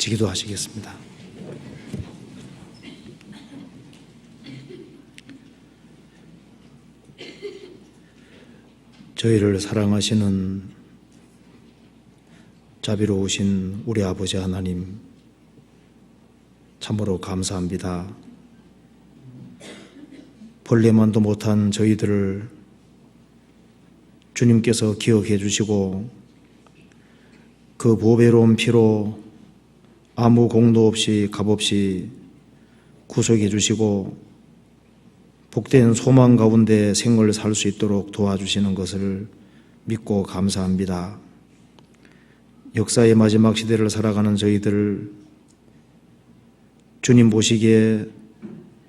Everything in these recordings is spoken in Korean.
같이 기도하시겠습니다. 저희를 사랑하시는 자비로우신 우리 아버지 하나님, 참으로 감사합니다. 벌레만도 못한 저희들을 주님께서 기억해 주시고 그 보배로운 피로 아무 공도 없이 값없이 구속해 주시고 복된 소망 가운데 생을 살 수 있도록 도와주시는 것을 믿고 감사합니다. 역사의 마지막 시대를 살아가는 저희들 주님 보시기에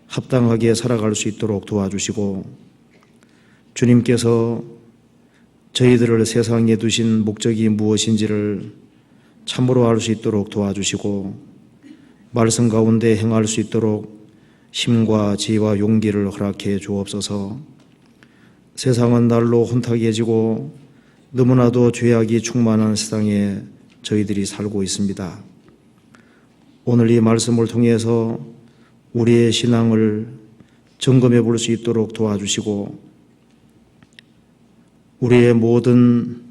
합당하게 살아갈 수 있도록 도와주시고 주님께서 저희들을 세상에 두신 목적이 무엇인지를 참으로 알 수 있도록 도와주시고 말씀 가운데 행할 수 있도록 힘과 지혜와 용기를 허락해 주옵소서. 세상은 날로 혼탁해지고 너무나도 죄악이 충만한 세상에 저희들이 살고 있습니다. 오늘 이 말씀을 통해서 우리의 신앙을 점검해 볼 수 있도록 도와주시고 우리의 모든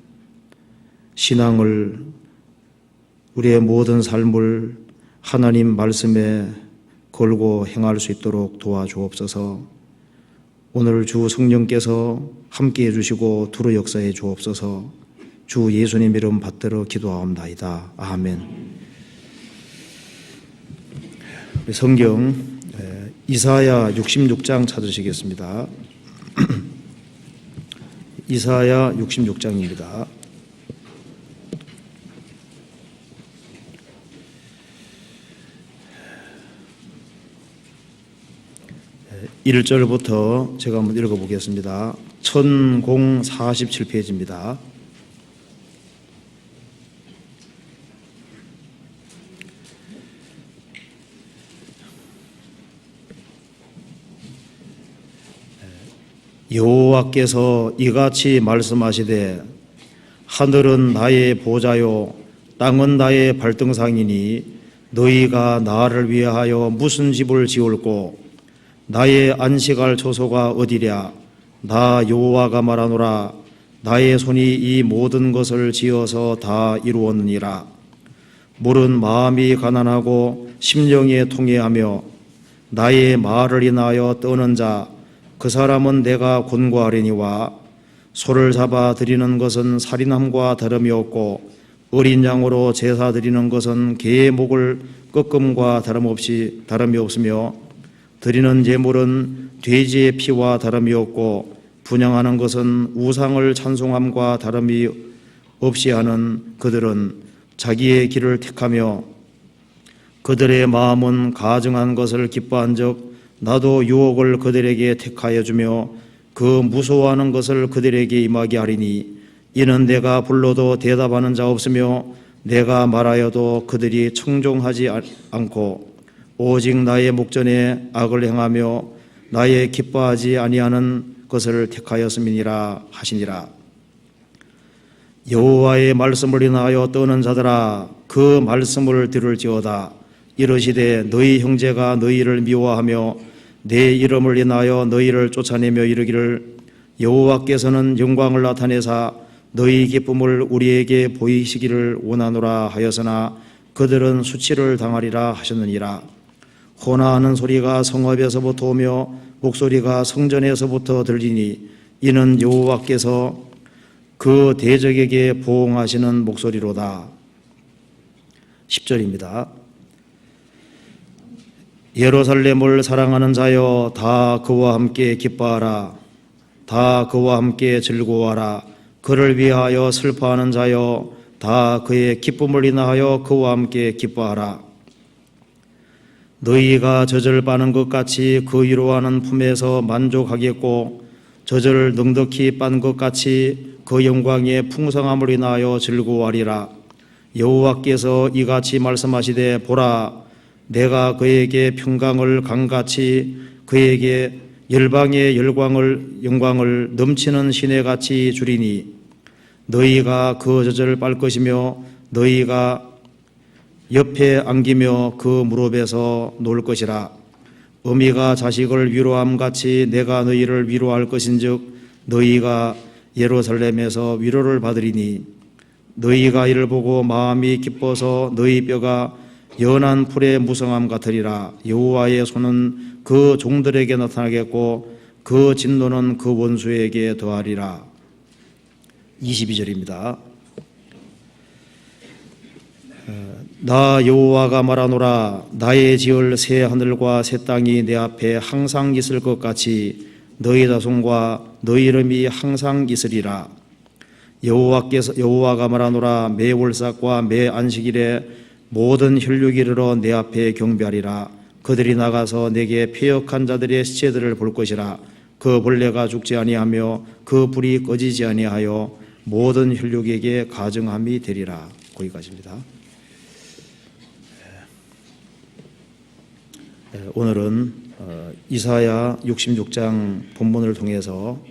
신앙을, 우리의 모든 삶을 하나님 말씀에 걸고 행할 수 있도록 도와주옵소서. 오늘 주 성령께서 함께해 주시고 두루 역사해 주옵소서. 주 예수님 이름 받들어 기도하옵나이다. 아멘. 우리 성경 이사야 66장 찾으시겠습니다. 이사야 66장입니다. 1절부터 제가 한번 읽어보겠습니다. 1047페이지입니다. 여호와께서 이같이 말씀하시되 하늘은 나의 보좌요 땅은 나의 발등상이니 너희가 나를 위하여 무슨 집을 지을꼬 나의 안식할 처소가 어디랴. 나 여호와가 말하노라. 나의 손이 이 모든 것을 지어서 다 이루었느니라. 물은 마음이 가난하고 심령이 통회하며 나의 말을 인하여 떠는 자 그 사람은 내가 곤고하리니와 소를 잡아 드리는 것은 살인함과 다름이 없고 어린 양으로 제사 드리는 것은 개의 목을 꺾음과 다름이 없으며 드리는 제물은 돼지의 피와 다름이 없고 분향하는 것은 우상을 찬송함과 다름이 없이 하는 그들은 자기의 길을 택하며 그들의 마음은 가증한 것을 기뻐한즉 나도 유혹을 그들에게 택하여 주며 그 무서워하는 것을 그들에게 임하게 하리니 이는 내가 불러도 대답하는 자 없으며 내가 말하여도 그들이 청종하지 않고 오직 나의 목전에 악을 행하며 나의 기뻐하지 아니하는 것을 택하였음이니라 하시니라. 여호와의 말씀을 인하여 떠는 자들아 그 말씀을 들을지어다. 이르시되 너희 형제가 너희를 미워하며 내 이름을 인하여 너희를 쫓아내며 이르기를 여호와께서는 영광을 나타내사 너희 기쁨을 우리에게 보이시기를 원하노라 하였으나 그들은 수치를 당하리라 하셨느니라. 호나하는 소리가 성읍에서부터 오며 목소리가 성전에서부터 들리니 이는 여호와께서 그 대적에게 보응하시는 목소리로다. 10절입니다. 예루살렘을 사랑하는 자여 다 그와 함께 기뻐하라. 다 그와 함께 즐거워하라. 그를 위하여 슬퍼하는 자여 다 그의 기쁨을 인하여 그와 함께 기뻐하라. 너희가 젖을 빠는 것 같이 그 위로하는 품에서 만족하겠고 젖을 넉넉히 빤 것 같이 그 영광의 풍성함을 인하여 즐거워하리라. 여호와께서 이같이 말씀하시되 보라 내가 그에게 평강을 강같이 그에게 열방의 영광을 넘치는 시내같이 주리니 너희가 그 젖을 빨 것이며 너희가 옆에 안기며 그 무릎에서 놓을 것이라. 어미가 자식을 위로함 같이 내가 너희를 위로할 것인즉 너희가 예루살렘에서 위로를 받으리니 너희가 이를 보고 마음이 기뻐서 너희 뼈가 연한 풀의 무성함 같으리라. 여호와의 손은 그 종들에게 나타나겠고 그 진노는 그 원수에게 더하리라. 22절입니다. 나 여호와가 말하노라. 나의 지을 새 하늘과 새 땅이 내 앞에 항상 있을 것 같이 너희 자손과 너희 이름이 항상 있으리라. 여호와가 말하노라. 매 월삭과 매 안식일에 모든 혈육이 이르러 내 앞에 경배하리라. 그들이 나가서 내게 패역한 자들의 시체들을 볼 것이라. 그 벌레가 죽지 아니하며 그 불이 꺼지지 아니하여 모든 혈육에게 가증함이 되리라. 거기까지입니다. 오늘은 이사야 66장 본문을 통해서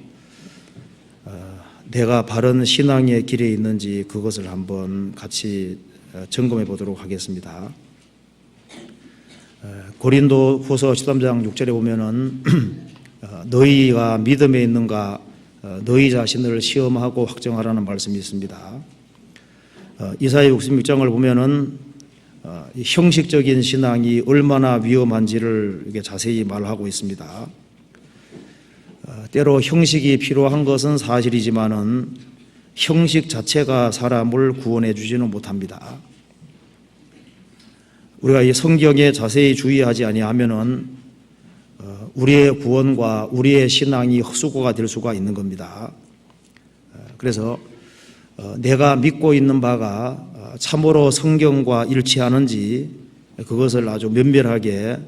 내가 바른 신앙의 길에 있는지 그것을 한번 같이 점검해 보도록 하겠습니다. 고린도 후서 13장 6절에 보면은 너희가 믿음에 있는가 너희 자신을 시험하고 확정하라는 말씀이 있습니다. 이사야 66장을 보면은 형식적인 신앙이 얼마나 위험한지를 이렇게 자세히 말하고 있습니다. 때로 형식이 필요한 것은 사실이지만은 형식 자체가 사람을 구원해 주지는 못합니다. 우리가 이 성경에 자세히 주의하지 아니하면은 우리의 구원과 우리의 신앙이 헛수고가 될 수가 있는 겁니다. 그래서 내가 믿고 있는 바가 참으로 성경과 일치하는지 그것을 아주 면밀하게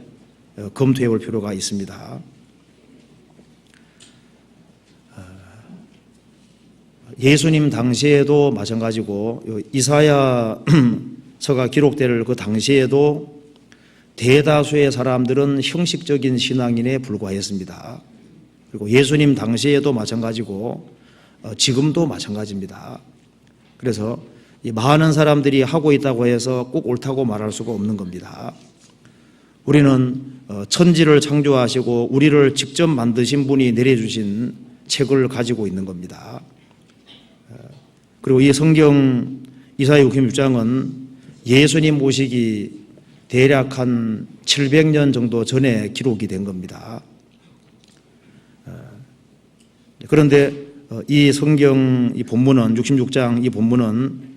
검토해 볼 필요가 있습니다. 예수님 당시에도 마찬가지고 이사야서가 기록될 그 당시에도 대다수의 사람들은 형식적인 신앙인에 불과했습니다. 그리고 예수님 당시에도 마찬가지고 지금도 마찬가지입니다. 그래서 이 많은 사람들이 하고 있다고 해서 꼭 옳다고 말할 수가 없는 겁니다. 우리는 천지를 창조하시고 우리를 직접 만드신 분이 내려주신 책을 가지고 있는 겁니다. 그리고 이 성경 이사야 66장은 예수님 오시기 대략 한 700년 정도 전에 기록이 된 겁니다. 그런데 이 성경 이 본문은 66장 이 본문은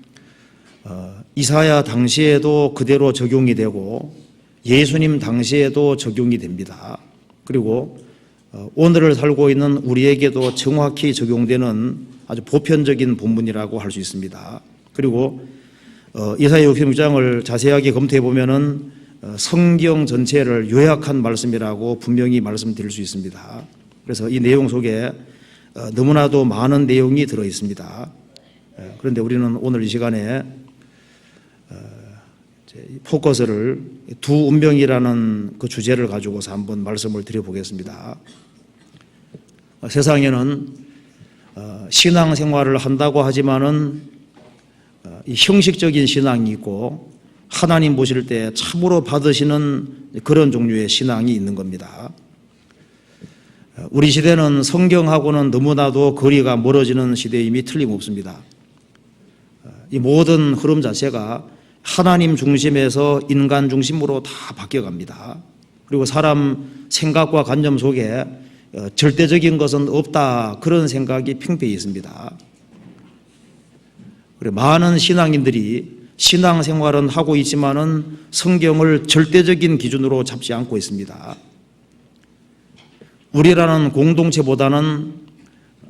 이사야 당시에도 그대로 적용이 되고 예수님 당시에도 적용이 됩니다. 그리고 오늘을 살고 있는 우리에게도 정확히 적용되는 아주 보편적인 본문이라고 할 수 있습니다. 그리고 이사야 66장을 자세하게 검토해 보면은 성경 전체를 요약한 말씀이라고 분명히 말씀드릴 수 있습니다. 그래서 이 내용 속에 너무나도 많은 내용이 들어 있습니다. 그런데 우리는 오늘 이 시간에 포커스를 두 운명이라는 그 주제를 가지고서 한번 말씀을 드려보겠습니다. 세상에는 신앙생활을 한다고 하지만은 형식적인 신앙이 있고 하나님 보실 때 참으로 받으시는 그런 종류의 신앙이 있는 겁니다. 우리 시대는 성경하고는 너무나도 거리가 멀어지는 시대임이 틀림없습니다. 이 모든 흐름 자체가 하나님 중심에서 인간 중심으로 다 바뀌어갑니다. 그리고 사람 생각과 관념 속에 절대적인 것은 없다 그런 생각이 팽배해 있습니다. 그리고 많은 신앙인들이 신앙생활은 하고 있지만은 성경을 절대적인 기준으로 잡지 않고 있습니다. 우리라는 공동체보다는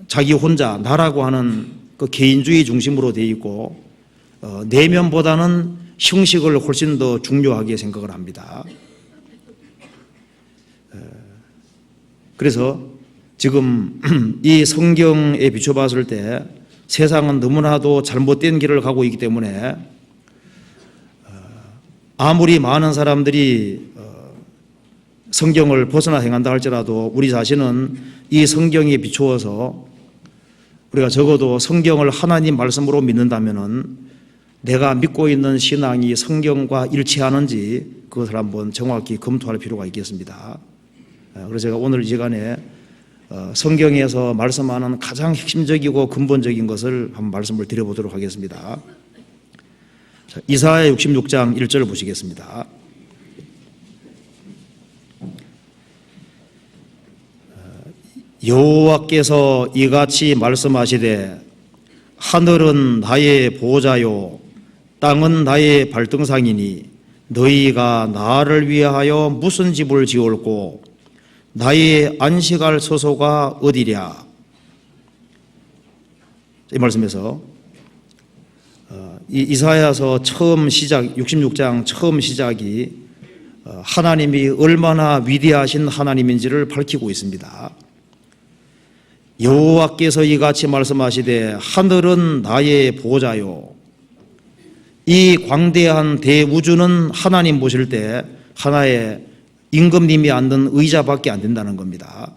자기 혼자 나라고 하는 그 개인주의 중심으로 되어 있고 내면보다는 형식을 훨씬 더 중요하게 생각을 합니다. 그래서 지금 이 성경에 비춰봤을 때 세상은 너무나도 잘못된 길을 가고 있기 때문에 아무리 많은 사람들이 성경을 벗어나 행한다 할지라도 우리 자신은 이 성경에 비추어서 우리가 적어도 성경을 하나님 말씀으로 믿는다면은 내가 믿고 있는 신앙이 성경과 일치하는지 그것을 한번 정확히 검토할 필요가 있겠습니다. 그래서 제가 오늘 이 시간에 성경에서 말씀하는 가장 핵심적이고 근본적인 것을 한번 말씀을 드려보도록 하겠습니다. 자, 이사야 66장 1절 보시겠습니다. 여호와께서 이같이 말씀하시되 하늘은 나의 보호자요 땅은 나의 발등상이니 너희가 나를 위하여 무슨 집을 지을꼬 나의 안식할 처소가 어디랴. 이 말씀에서 이사야서 처음 시작 66장 처음 시작이 하나님이 얼마나 위대하신 하나님인지를 밝히고 있습니다. 여호와께서 이같이 말씀하시되 하늘은 나의 보호자요. 이 광대한 대우주는 하나님 보실 때 하나의 임금님이 앉는 의자밖에 안 된다는 겁니다.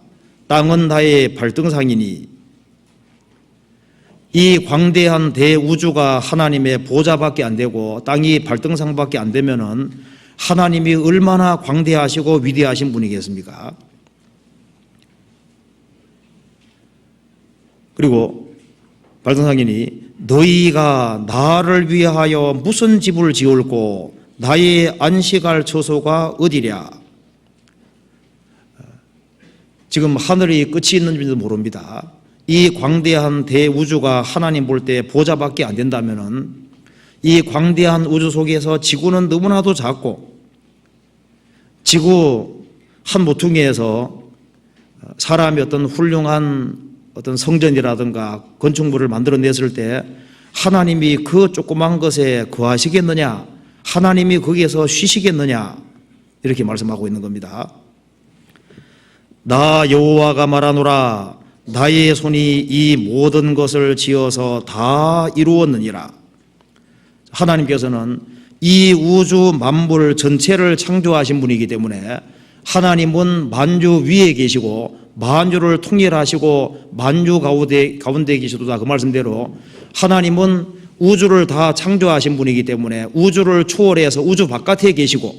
땅은 나의 발등상이니 이 광대한 대우주가 하나님의 보좌밖에 안 되고 땅이 발등상밖에 안 되면은 하나님이 얼마나 광대하시고 위대하신 분이겠습니까? 그리고 발등상이니 너희가 나를 위하여 무슨 집을 지을꼬 나의 안식할 처소가 어디랴. 지금 하늘이 끝이 있는지도 모릅니다. 이 광대한 대우주가 하나님 볼 때 보좌밖에 안 된다면은 이 광대한 우주 속에서 지구는 너무나도 작고 지구 한 모퉁이에서 사람이 어떤 훌륭한 어떤 성전이라든가 건축물을 만들어냈을 때 하나님이 그 조그만 것에 거하시겠느냐, 하나님이 거기에서 쉬시겠느냐, 이렇게 말씀하고 있는 겁니다. 나 여호와가 말하노라 나의 손이 이 모든 것을 지어서 다 이루었느니라. 하나님께서는 이 우주 만물 전체를 창조하신 분이기 때문에 하나님은 만주 위에 계시고 만주를 통일하시고 만주 가운데 계시도다. 그 말씀대로 하나님은 우주를 다 창조하신 분이기 때문에 우주를 초월해서 우주 바깥에 계시고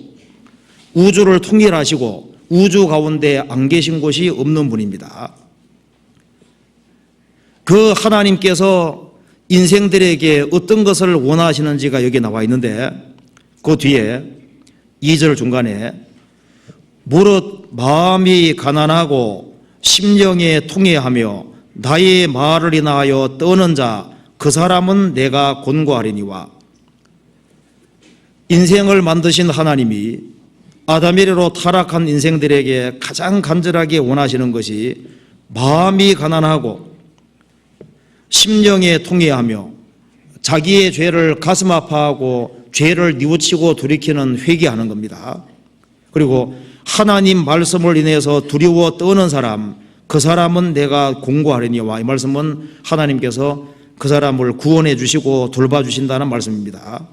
우주를 통일하시고 우주 가운데 안 계신 곳이 없는 분입니다. 그 하나님께서 인생들에게 어떤 것을 원하시는지가 여기 나와 있는데 그 뒤에 2절 중간에 무릇 마음이 가난하고 심령에 통회하며 나의 말을 인하여 떠는 자 그 사람은 내가 곤고하리니와. 인생을 만드신 하나님이 아담이래로 타락한 인생들에게 가장 간절하게 원하시는 것이 마음이 가난하고 심령에 통회하며 자기의 죄를 가슴 아파하고 죄를 뉘우치고 돌이키는 회개하는 겁니다. 그리고 하나님 말씀을 인해서 두려워 떠는 사람, 그 사람은 내가 공고하리니와. 이 말씀은 하나님께서 그 사람을 구원해 주시고 돌봐주신다는 말씀입니다.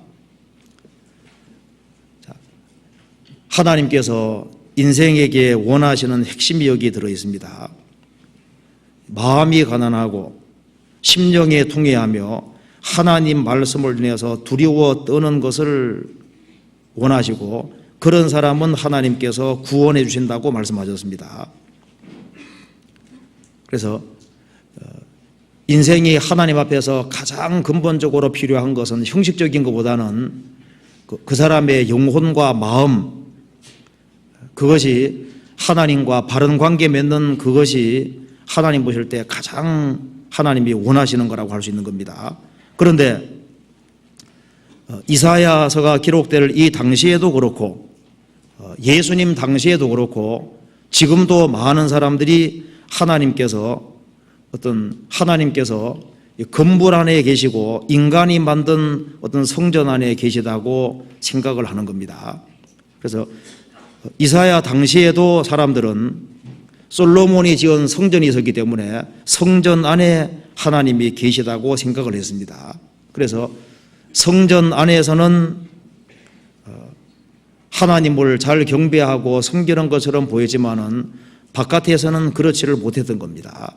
하나님께서 인생에게 원하시는 핵심이 여기 들어 있습니다. 마음이 가난하고 심령에 통회하며 하나님 말씀을 인해서 두려워 떠는 것을 원하시고 그런 사람은 하나님께서 구원해 주신다고 말씀하셨습니다. 그래서 인생이 하나님 앞에서 가장 근본적으로 필요한 것은 형식적인 것보다는 그 사람의 영혼과 마음, 그것이 하나님과 바른 관계 맺는 그것이 하나님 보실 때 가장 하나님이 원하시는 거라고 할 수 있는 겁니다. 그런데 이사야서가 기록될 이 당시에도 그렇고 예수님 당시에도 그렇고 지금도 많은 사람들이 하나님께서 건물 안에 계시고 인간이 만든 어떤 성전 안에 계시다고 생각을 하는 겁니다. 그래서 이사야 당시에도 사람들은 솔로몬이 지은 성전이 있었기 때문에 성전 안에 하나님이 계시다고 생각을 했습니다. 그래서 성전 안에서는 하나님을 잘 경배하고 섬기는 것처럼 보이지만은 바깥에서는 그렇지를 못했던 겁니다.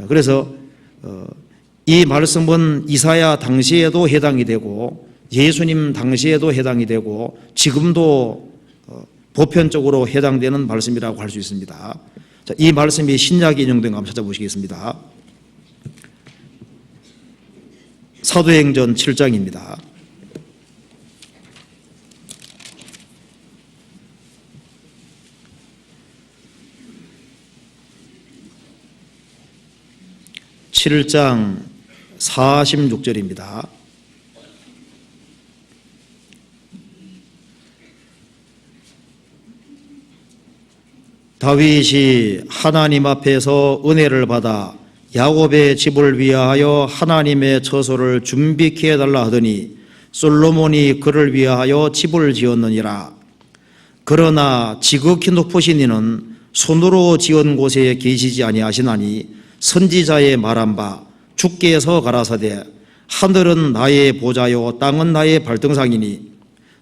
그래서 이 말씀은 이사야 당시에도 해당이 되고 예수님 당시에도 해당이 되고 지금도 보편적으로 해당되는 말씀이라고 할 수 있습니다. 자, 이 말씀이 신약에 인용된 거 한번 찾아보시겠습니다. 사도행전 7장입니다. (7장) 46절입니다. 다윗이 하나님 앞에서 은혜를 받아 야곱의 집을 위하여 하나님의 처소를 준비케 해달라 하더니 솔로몬이 그를 위하여 집을 지었느니라. 그러나 지극히 높으신 이는 손으로 지은 곳에 계시지 아니하시나니 선지자의 말한 바 주께서 가라사대 하늘은 나의 보좌요 땅은 나의 발등상이니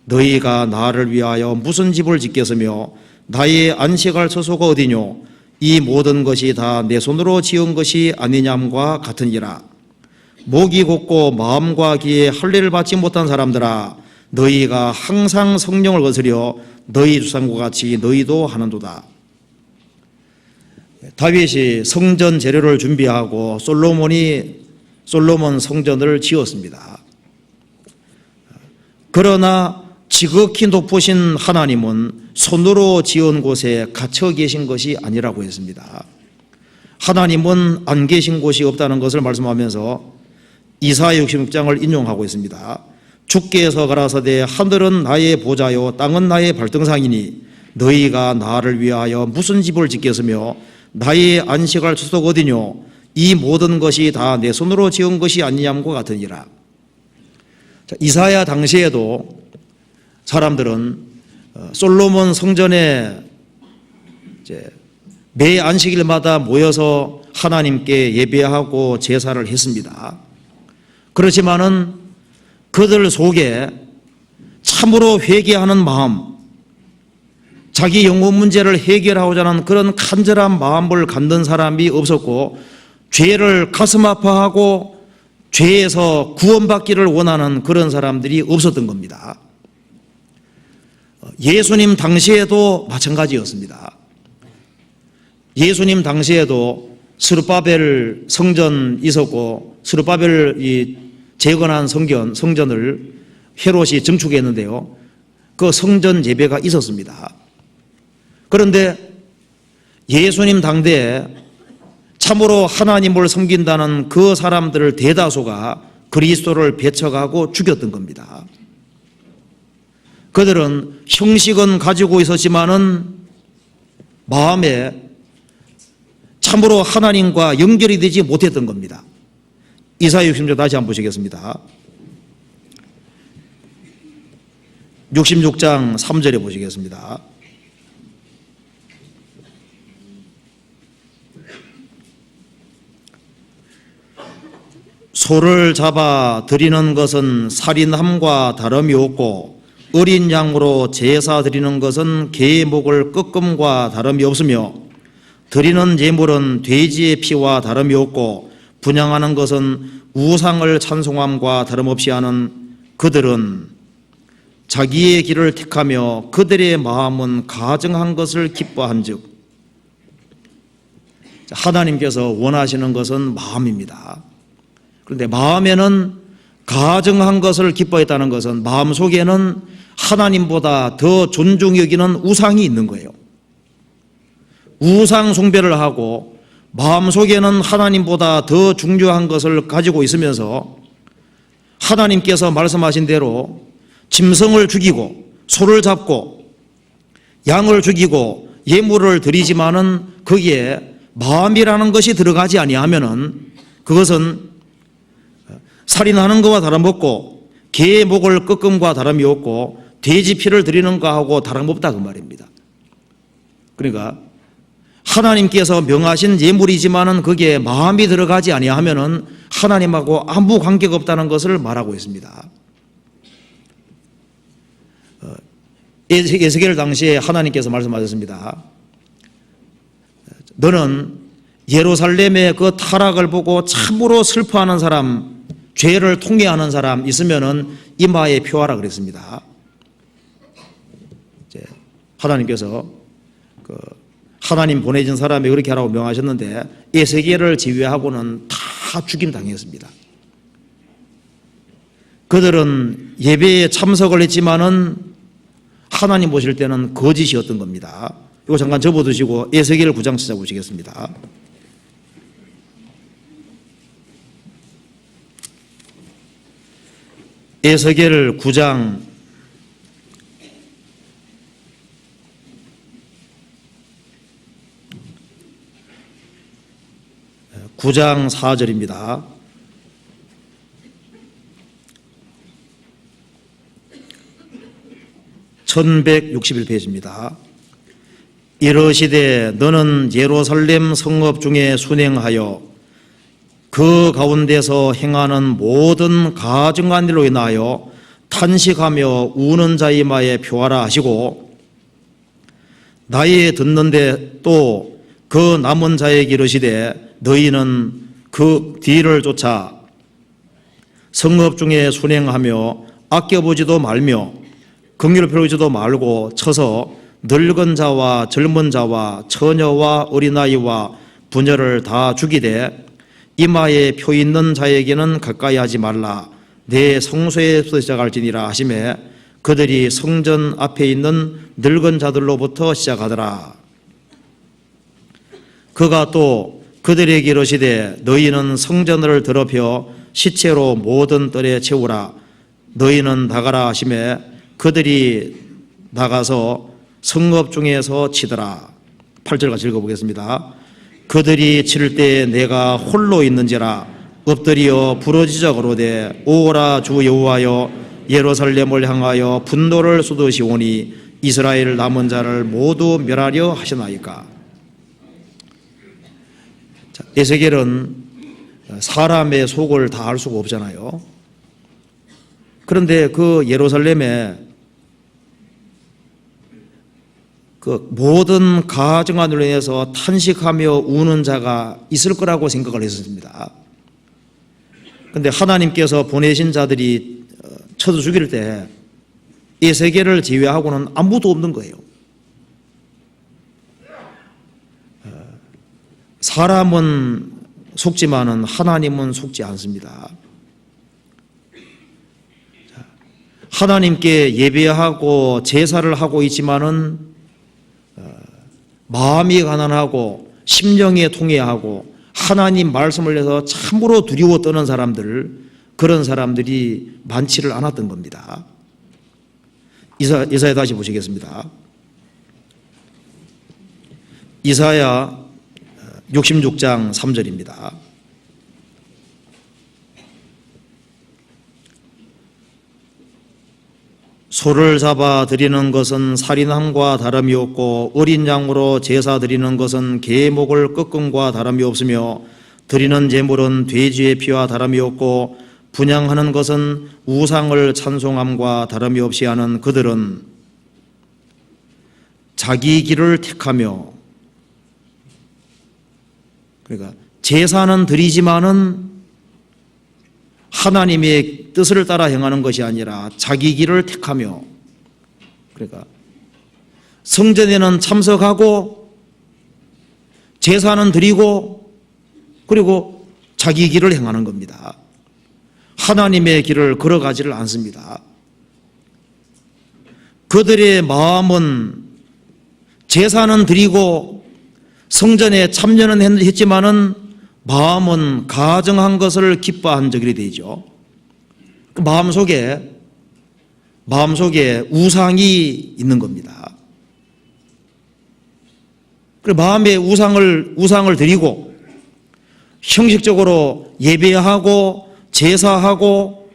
너희가 나를 위하여 무슨 집을 짓겠으며 나의 안식할 처소가 어디뇨 이 모든 것이 다 내 손으로 지은 것이 아니냐함과 같으니라. 목이 곧고 마음과 귀에 할례를 받지 못한 사람들아 너희가 항상 성령을 거스려 너희 조상과 같이 너희도 하는도다. 다윗이 성전 재료를 준비하고 솔로몬 성전을 지었습니다. 그러나 지극히 높으신 하나님은 손으로 지은 곳에 갇혀 계신 것이 아니라고 했습니다. 하나님은 안 계신 곳이 없다는 것을 말씀하면서 이사야 66장을 인용하고 있습니다. 주께서 가라사대 하늘은 나의 보좌요 땅은 나의 발등상이니 너희가 나를 위하여 무슨 집을 짓겠으며 나의 안식할 처소가 어디뇨 이 모든 것이 다 내 손으로 지은 것이 아니냐함과 같으니라. 이사야 당시에도 사람들은 솔로몬 성전에 매 안식일마다 모여서 하나님께 예배하고 제사를 했습니다. 그렇지만은 그들 속에 참으로 회개하는 마음, 자기 영혼 문제를 해결하고자 하는 그런 간절한 마음을 갖는 사람이 없었고 죄를 가슴 아파하고 죄에서 구원받기를 원하는 그런 사람들이 없었던 겁니다. 예수님 당시에도 마찬가지였습니다. 예수님 당시에도 스룹바벨 성전 있었고 스룹바벨이 재건한 성전을 헤롯이 증축했는데요. 그 성전 예배가 있었습니다. 그런데 예수님 당대에 참으로 하나님을 섬긴다는 그 사람들을 대다수가 그리스도를 배척하고 죽였던 겁니다. 그들은 형식은 가지고 있었지만은 마음에 참으로 하나님과 연결이 되지 못했던 겁니다. 이사야 66장 다시 한번 보시겠습니다. 66장 3절에 보시겠습니다. 소를 잡아 드리는 것은 살인함과 다름이 없고 어린 양으로 제사 드리는 것은 개의 목을 꺾음과 다름이 없으며 드리는 예물은 돼지의 피와 다름이 없고 분향하는 것은 우상을 찬송함과 다름없이 하는 그들은 자기의 길을 택하며 그들의 마음은 가증한 것을 기뻐한즉. 하나님께서 원하시는 것은 마음입니다. 그런데 마음에는 가증한 것을 기뻐했다는 것은 마음속에는 하나님보다 더 존중히 여기는 우상이 있는 거예요. 우상 숭배를 하고 마음속에는 하나님보다 더 중요한 것을 가지고 있으면서 하나님께서 말씀하신 대로 짐승을 죽이고 소를 잡고 양을 죽이고 예물을 드리지만은 거기에 마음이라는 것이 들어가지 아니하면은 그것은 살인하는 것과 다름없고 개의 목을 꺾음과 다름이 없고 돼지 피를 드리는 것하고 다름없다 그 말입니다. 그러니까 하나님께서 명하신 예물이지만은 거기에 마음이 들어가지 아니하면은 하나님하고 아무 관계가 없다는 것을 말하고 있습니다. 에스겔 당시에 하나님께서 말씀하셨습니다. 너는 예루살렘의 그 타락을 보고 참으로 슬퍼하는 사람, 죄를 통회하는 사람 있으면은 이마에 표하라 그랬습니다. 하나님께서 하나님 보내진 사람이 그렇게 하라고 명하셨는데 에스겔을 제외하고는 다 죽임 당했습니다. 그들은 예배에 참석을 했지만은 하나님 보실 때는 거짓이었던 겁니다. 이거 잠깐 접어두시고 에스겔 9장 찾아보시겠습니다. 에스겔 9장 4절입니다. (1161페이지입니다) 이르시되 너는 예루살렘 성읍 중에 순행하여 그 가운데서 행하는 모든 가증한 일로 인하여 탄식하며 우는 자의 이마에 표하라 하시고 나의 듣는데 또 그 남은 자에게 이르시되 너희는 그 뒤를 쫓아 성읍 중에 순행하며 아껴보지도 말며 긍휼을 베풀지도 말고 쳐서 늙은 자와 젊은 자와 처녀와 어린아이와 부녀를 다 죽이되 이마에 표 있는 자에게는 가까이 하지 말라. 내 성소에서 시작할지니라 하시매 그들이 성전 앞에 있는 늙은 자들로부터 시작하더라. 그가 또 그들에게 이르시되 너희는 성전을 더럽혀 시체로 모든 뜰에 채우라. 너희는 나가라 하시매 그들이 나가서 성읍 중에서 치더라. 8절 같이 읽어보겠습니다. 그들이 칠 때 내가 홀로 있는지라 엎드려 부르짖어 가로되 오라 주 여호와여 예루살렘을 향하여 분노를 쏟으시오니 이스라엘 남은 자를 모두 멸하려 하시나이까. 에스겔은 사람의 속을 다 알 수가 없잖아요. 그런데 그 예루살렘에 그 모든 가증한으로 인해서 탄식하며 우는 자가 있을 거라고 생각을 했습니다. 그런데 하나님께서 보내신 자들이 쳐서 죽일 때 에스겔을 제외하고는 아무도 없는 거예요. 사람은 속지만은 하나님은 속지 않습니다. 하나님께 예배하고 제사를 하고 있지만은 마음이 가난하고 심령에 통회하고 하나님 말씀을 해서 참으로 두려워 떠는 사람들, 그런 사람들이 많지를 않았던 겁니다. 이사야 다시 보시겠습니다. 이사야 66장 3절입니다. 소를 잡아 드리는 것은 살인함과 다름이 없고 어린 양으로 제사 드리는 것은 계목을 꺾음과 다름이 없으며 드리는 제물은 돼지의 피와 다름이 없고 분향하는 것은 우상을 찬송함과 다름이 없이 하는 그들은 자기 길을 택하며, 그러니까 제사는 드리지만은 하나님의 뜻을 따라 행하는 것이 아니라 자기 길을 택하며, 그러니까 성전에는 참석하고 제사는 드리고 그리고 자기 길을 행하는 겁니다. 하나님의 길을 걸어가지를 않습니다. 그들의 마음은 제사는 드리고 성전에 참여는 했지만은 마음은 가증한 것을 기뻐한 적이 되죠. 그 마음속에 우상이 있는 겁니다. 그 마음에 우상을 드리고 형식적으로 예배하고 제사하고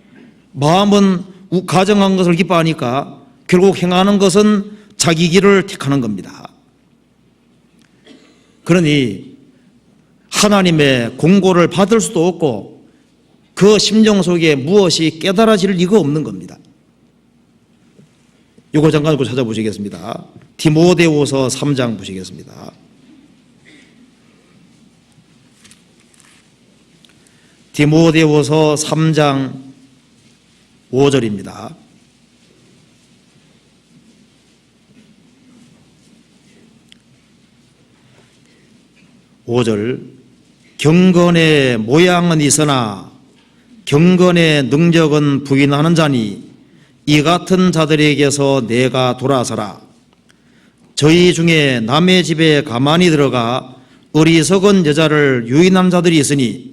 마음은 가증한 것을 기뻐하니까 결국 행하는 것은 자기 길을 택하는 겁니다. 그러니 하나님의 공고를 받을 수도 없고 그 심령 속에 무엇이 깨달아질 리가 없는 겁니다. 이거 잠깐 찾아보시겠습니다. 디모데후서 3장 보시겠습니다. 디모데후서 3장 5절입니다. 경건의 모양은 있으나 경건의 능력은 부인하는 자니 이 같은 자들에게서 내가 돌아서라. 저희 중에 남의 집에 가만히 들어가 어리석은 여자를 유인한 자들이 있으니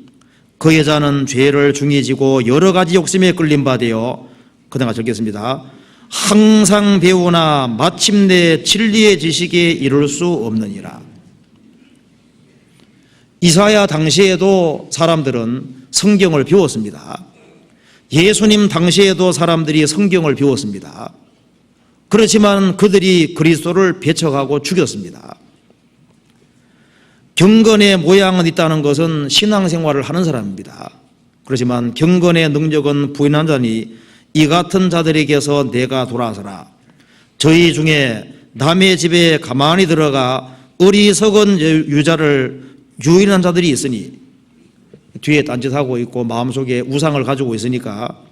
그 여자는 죄를 중히 지고 여러 가지 욕심에 끌린 바 되어, 그다가 적겠습니다. 항상 배우나 마침내 진리의 지식에 이를 수 없느니라. 이사야 당시에도 사람들은 성경을 배웠습니다. 예수님 당시에도 사람들이 성경을 배웠습니다. 그렇지만 그들이 그리스도를 배척하고 죽였습니다. 경건의 모양은 있다는 것은 신앙생활을 하는 사람입니다. 그렇지만 경건의 능력은 부인한 자니 이 같은 자들에게서 내가 돌아서라. 저희 중에 남의 집에 가만히 들어가 어리석은 유자를 유인한 자들이 있으니, 뒤에 딴짓하고 있고 마음속에 우상을 가지고 있으니까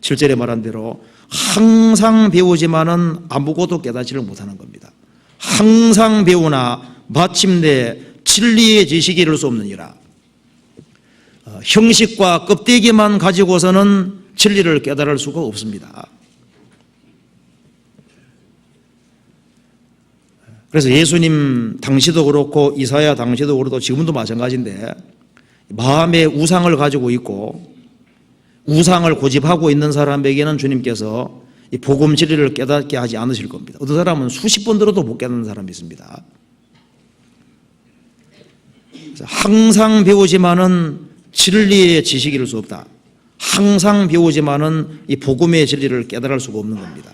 7절에 말한 대로 항상 배우지만은 아무것도 깨닫지를 못하는 겁니다. 항상 배우나 마침내 진리의 지식이 이룰 수 없느니라. 형식과 껍데기만 가지고서는 진리를 깨달을 수가 없습니다. 그래서 예수님 당시도 그렇고 이사야 당시도 그렇고 지금도 마찬가지인데, 마음에 우상을 가지고 있고 우상을 고집하고 있는 사람에게는 주님께서 이 복음 진리를 깨닫게 하지 않으실 겁니다. 어떤 사람은 수십 번 들어도 못 깨닫는 사람이 있습니다. 항상 배우지만은 진리의 지식이 이룰 수 없다. 항상 배우지만은 이 복음의 진리를 깨달을 수가 없는 겁니다.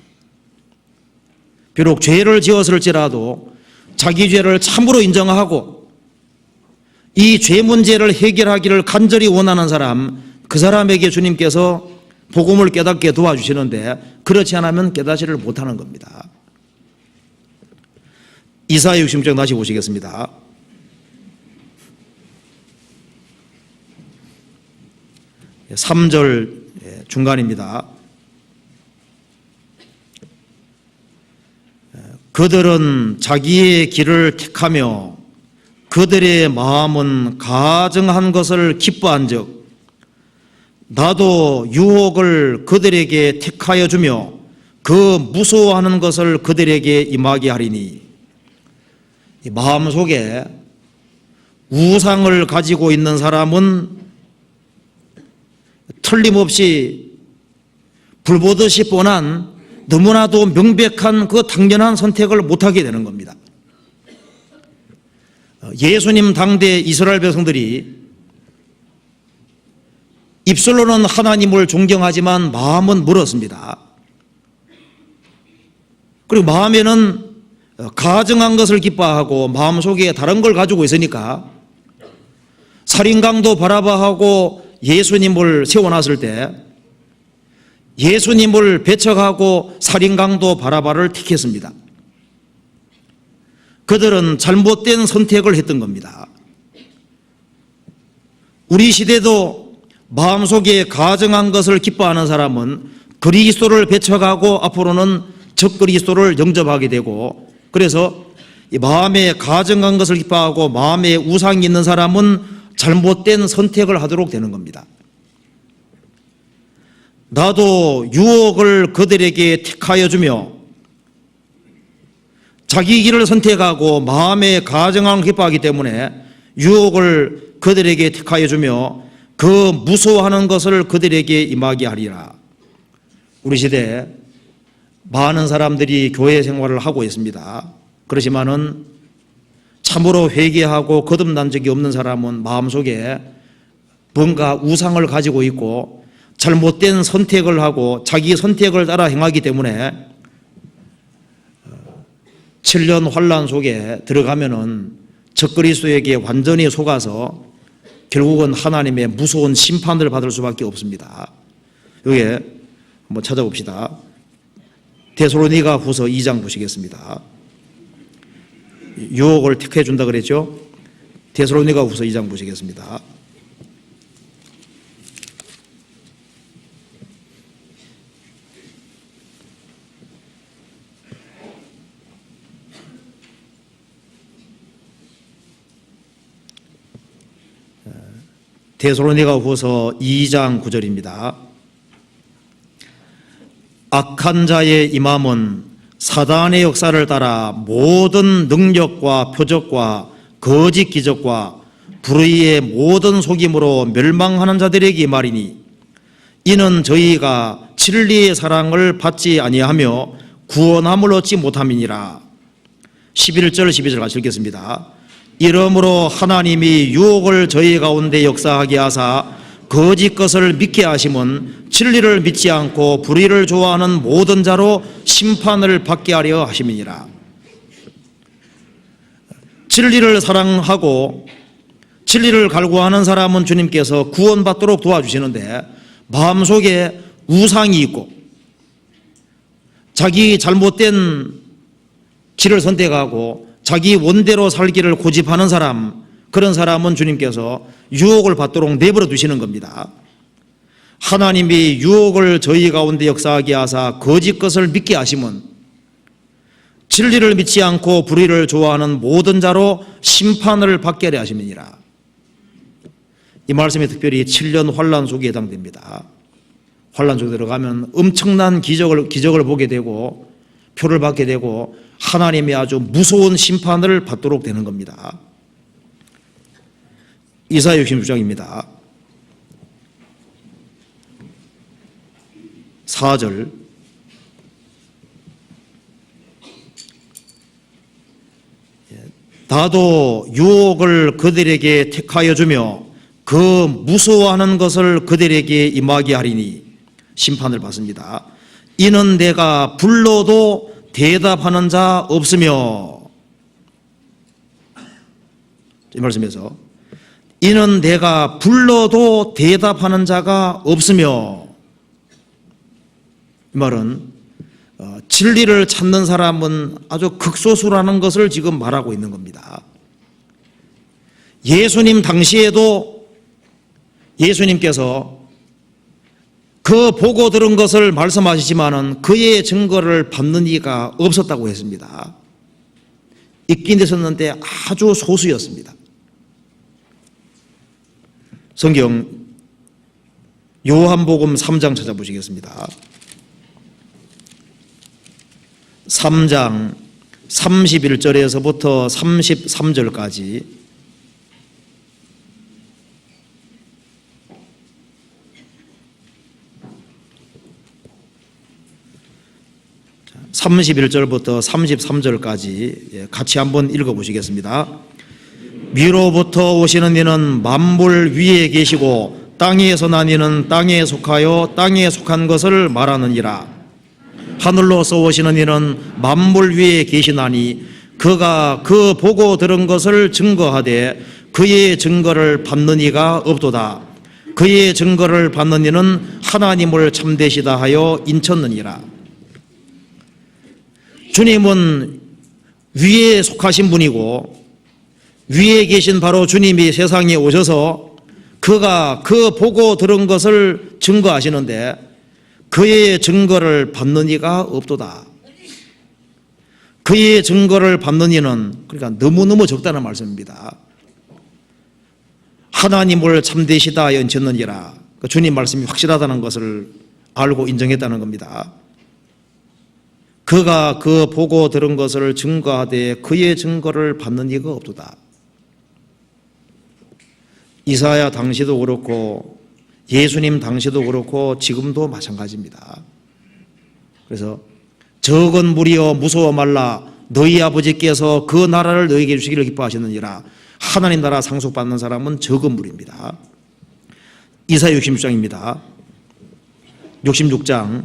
비록 죄를 지었을지라도 자기 죄를 참으로 인정하고 이 죄 문제를 해결하기를 간절히 원하는 사람, 그 사람에게 주님께서 복음을 깨닫게 도와주시는데, 그렇지 않으면 깨닫지를 못하는 겁니다. 이사야 60장 다시 보시겠습니다. 3절 중간입니다. 그들은 자기의 길을 택하며 그들의 마음은 가증한 것을 기뻐한 적 나도 유혹을 그들에게 택하여 주며 그 무서워하는 것을 그들에게 임하게 하리니. 이 마음속에 우상을 가지고 있는 사람은 틀림없이 불보듯이 뻔한, 너무나도 명백한 그 당연한 선택을 못하게 되는 겁니다. 예수님 당대 이스라엘 백성들이 입술로는 하나님을 존경하지만 마음은 멀었습니다. 그리고 마음에는 가증한 것을 기뻐하고 마음속에 다른 걸 가지고 있으니까 살인강도 바라바하고 예수님을 세워놨을 때 예수님을 배척하고 살인강도 바라바를 택했습니다. 그들은 잘못된 선택을 했던 겁니다. 우리 시대도 마음속에 가증한 것을 기뻐하는 사람은 그리스도를 배척하고 앞으로는 적그리스도를 영접하게 되고, 그래서 이 마음에 가증한 것을 기뻐하고 마음에 우상이 있는 사람은 잘못된 선택을 하도록 되는 겁니다. 나도 유혹을 그들에게 택하여 주며, 자기 길을 선택하고 마음에 가증한 것을 기뻐하기 때문에 유혹을 그들에게 택하여 주며 그 무서워하는 것을 그들에게 임하게 하리라. 우리 시대에 많은 사람들이 교회 생활을 하고 있습니다. 그렇지만은 참으로 회개하고 거듭난 적이 없는 사람은 마음속에 뭔가 우상을 가지고 있고 잘못된 선택을 하고 자기 선택을 따라 행하기 때문에 7년 환란 속에 들어가면은 적그리스도에게 완전히 속아서 결국은 하나님의 무서운 심판을 받을 수밖에 없습니다. 여기 한번 찾아봅시다. 데살로니가 후서 2장 보시겠습니다. 유혹을 택해 준다 그랬죠? 데살로니가 후서 2장 보시겠습니다. 데살로니가후서 2장 9절입니다. 악한 자의 임함은 사단의 역사를 따라 모든 능력과 표적과 거짓 기적과 불의의 모든 속임으로 멸망하는 자들에게 임하리니 이는 저희가 진리의 사랑을 받지 아니하며 구원함을 얻지 못함이니라. 11절 12절 같이 읽겠습니다. 이러므로 하나님이 유혹을 저희 가운데 역사하게 하사 거짓 것을 믿게 하심은 진리를 믿지 않고 불의를 좋아하는 모든 자로 심판을 받게 하려 하심이니라. 진리를 사랑하고 진리를 갈구하는 사람은 주님께서 구원받도록 도와주시는데 마음속에 우상이 있고 자기 잘못된 길을 선택하고 자기 원대로 살기를 고집하는 사람, 그런 사람은 주님께서 유혹을 받도록 내버려 두시는 겁니다. 하나님이 유혹을 저희 가운데 역사하게 하사 거짓 것을 믿게 하심은 진리를 믿지 않고 불의를 좋아하는 모든 자로 심판을 받게 하려 하심이니라. 이 말씀이 특별히 7년 환란 속에 해당됩니다. 환란 속에 들어가면 엄청난 기적을 보게 되고 표를 받게 되고 하나님이 아주 무서운 심판을 받도록 되는 겁니다. 이사야 66장입니다. 4절. 나도 유혹을 그들에게 택하여 주며 그 무서워하는 것을 그들에게 임하게 하리니 심판을 받습니다. 이는 내가 불러도 대답하는 자 없으며, 이 말씀에서 이는 내가 불러도 대답하는 자가 없으며, 이 말은 진리를 찾는 사람은 아주 극소수라는 것을 지금 말하고 있는 겁니다. 예수님 당시에도 예수님께서 그 보고 들은 것을 말씀하시지만은 그의 증거를 받는 이가 없었다고 했습니다. 있긴 있었는데 아주 소수였습니다. 성경 요한복음 3장 찾아보시겠습니다. 3장 31절에서부터 33절까지 31절부터 33절까지 같이 한번 읽어보시겠습니다. 위로부터 오시는 이는 만물 위에 계시고 땅에서 난 이는 땅에 속하여 땅에 속한 것을 말하느니라. 하늘로서 오시는 이는 만물 위에 계시나니 그가 그 보고 들은 것을 증거하되 그의 증거를 받는 이가 없도다. 그의 증거를 받는 이는 하나님을 참되시다 하여 인쳤느니라. 주님은 위에 속하신 분이고 위에 계신 바로 주님이 세상에 오셔서 그가 그 보고 들은 것을 증거하시는데 그의 증거를 받는 이가 없도다. 그의 증거를 받는 이는 그러니까 너무너무 적다는 말씀입니다. 하나님을 참되시다 연쳤느니라. 주님 말씀이 확실하다는 것을 알고 인정했다는 겁니다. 그가 그 보고 들은 것을 증거하되 그의 증거를 받는 이가 없도다. 이사야 당시도 그렇고 예수님 당시도 그렇고 지금도 마찬가지입니다. 그래서 적은 무리여 무서워 말라. 너희 아버지께서 그 나라를 너희에게 주시기를 기뻐하셨느니라. 하나님 나라 상속받는 사람은 적은 무리입니다. 이사야 66장입니다. 66장